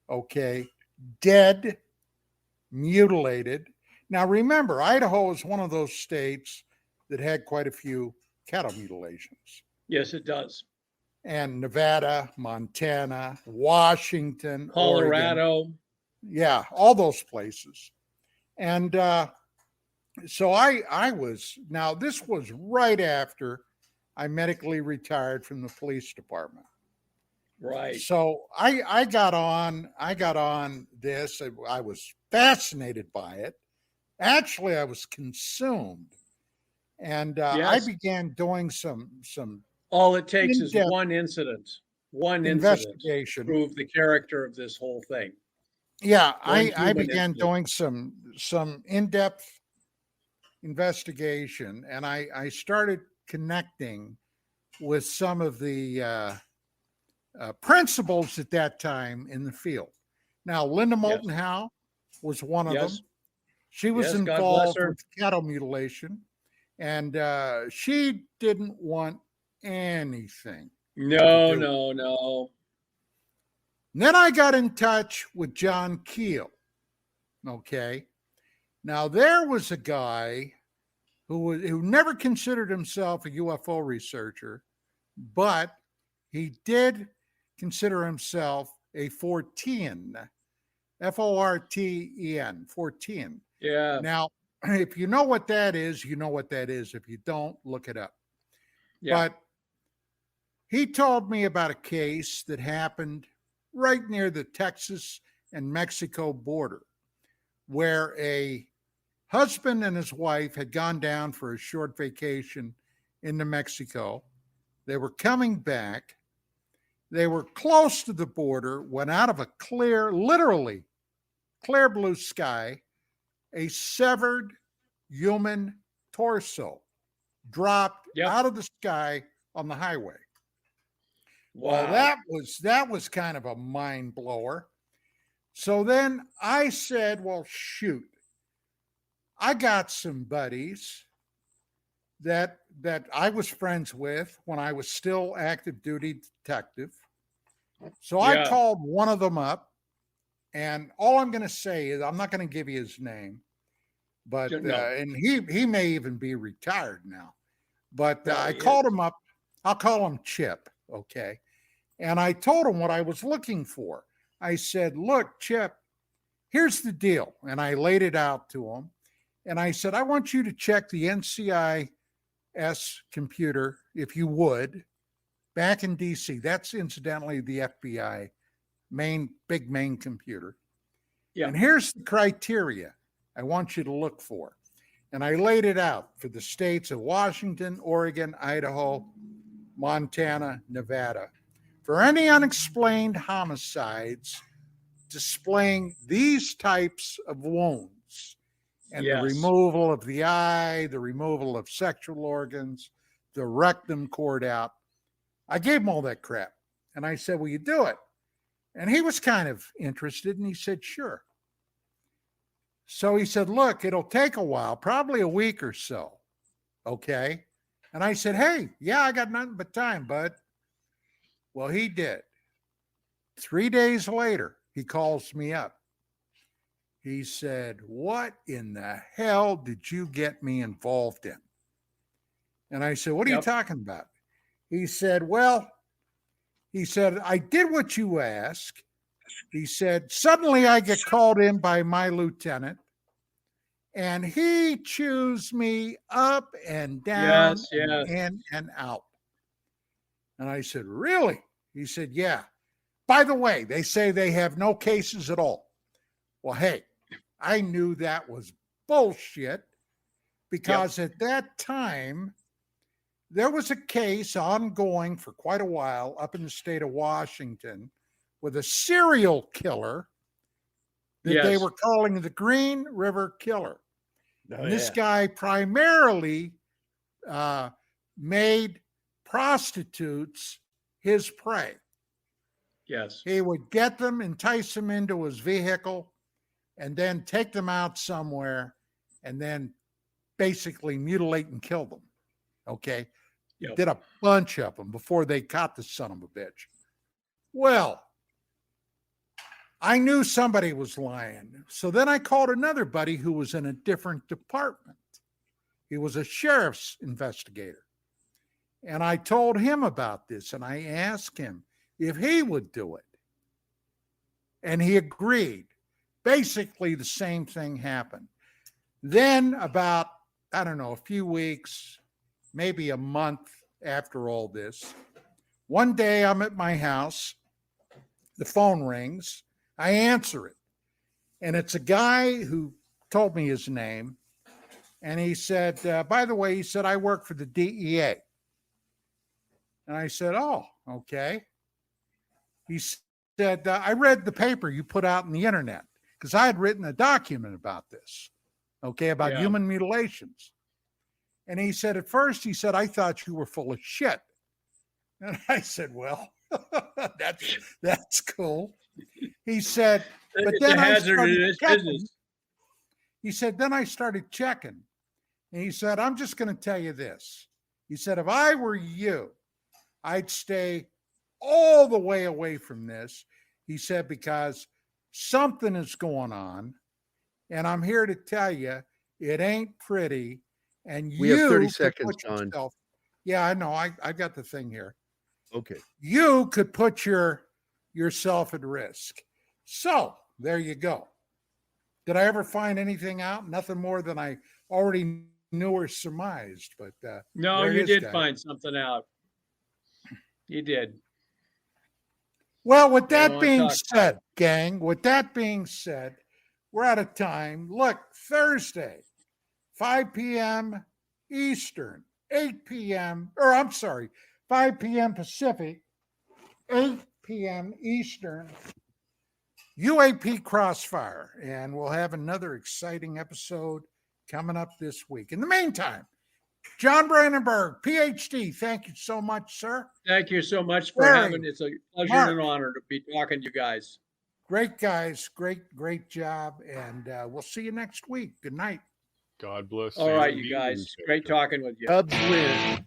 okay, dead, mutilated. Now, remember, Idaho is one of those states that had quite a few cattle mutilations. Yes, it does. And Nevada, Montana, Washington, Colorado. Oregon. Yeah, all those places. And so I was, now this was right after I medically retired from the police department. Right. So I got on this. I was fascinated by it. Actually, I was consumed. And I began doing some all it takes is one incident investigation to prove the character of this whole thing. Yeah, I began doing some in-depth investigation, and I started connecting with some of the principals at that time in the field. Now, Linda Moulton Howe was one of them. She was involved with cattle mutilation, and she didn't want anything. No. And then I got in touch with John Keel. Okay. Now there was a guy who never considered himself a UFO researcher, but he did consider himself a Fortean, Forten, Fortean. Yeah. Now, if you know what that is, you know what that is. If you don't, look it up. Yeah. But he told me about a case that happened right near the Texas and Mexico border, where a husband and his wife had gone down for a short vacation into Mexico. They were coming back. They were close to the border, went out of a clear, literally clear blue sky, a severed human torso dropped out of the sky on the highway. Wow. Well, that was kind of a mind blower. So then I said, well, shoot, I got some buddies that I was friends with when I was still active duty detective. So I called one of them up, and all I'm going to say is I'm not going to give you his name, but and he may even be retired now. But I called him up. I'll call him Chip. Okay. And I told him what I was looking for. I said, look, Chip, here's the deal. And I laid it out to him. And I said, I want you to check the NCIS computer, if you would, back in DC. That's incidentally the FBI big main computer. Yeah. And here's the criteria I want you to look for. And I laid it out for the states of Washington, Oregon, Idaho, Montana, Nevada. For any unexplained homicides displaying these types of wounds and the removal of the eye, the removal of sexual organs, the rectum cord out, I gave him all that crap. And I said, will you do it? And he was kind of interested, and he said, sure. So he said, look, it'll take a while, probably a week or so. Okay. And I said, hey, I got nothing but time, bud. Well, he did. 3 days later, he calls me up. He said, what in the hell did you get me involved in? And I said, what are you talking about? He said, I did what you asked. He said, suddenly I get called in by my lieutenant, and he chews me up and down and in and out. And I said, really? He said, yeah. By the way, they say they have no cases at all. Well, hey, I knew that was bullshit because at that time, there was a case ongoing for quite a while up in the state of Washington with a serial killer that they were calling the Green River Killer. And this guy primarily made prostitutes his prey. Yes. He would get them, entice them into his vehicle, and then take them out somewhere and then basically mutilate and kill them. Okay. Yep. Did a bunch of them before they caught the son of a bitch. Well, I knew somebody was lying. So then I called another buddy who was in a different department. He was a sheriff's investigator. And I told him about this, and I asked him if he would do it. And he agreed. Basically, the same thing happened. Then about, I don't know, a few weeks, maybe a month after all this, one day I'm at my house, the phone rings, I answer it, and it's a guy who told me his name, and he said, by the way, he said, I work for the DEA. And I said, oh, okay. He said, I read the paper you put out on the internet, because I had written a document about this, okay, about human mutilations. And he said, at first, he said, I thought you were full of shit. And I said, well, that's cool. He said, but then I started checking. He said, then I started checking. And he said, I'm just going to tell you this. He said, if I were you, I'd stay all the way away from this. He said, because something is going on. And I'm here to tell you, it ain't pretty. And we have 30 seconds, John. Yeah, I know. I got the thing here. Okay. You could put yourself at risk. So there you go. Did I ever find anything out? Nothing more than I already knew or surmised. But no, you did find something out. You did. Well, with that being said, gang, with that being said, we're out of time. Look, Thursday, 5 p.m. Eastern, 8 p.m. or I'm sorry, 5 p.m. Pacific, 8 p.m. Eastern, UAP Crossfire. And we'll have another exciting episode coming up this week. In the meantime, John Brandenberg, PhD, thank you so much, sir. Thank you so much for having. It's a pleasure and an honor to be talking to you guys. Great guys. Great job. And we'll see you next week. Good night. God bless. All right, you guys. Great talking with you. Cubs win.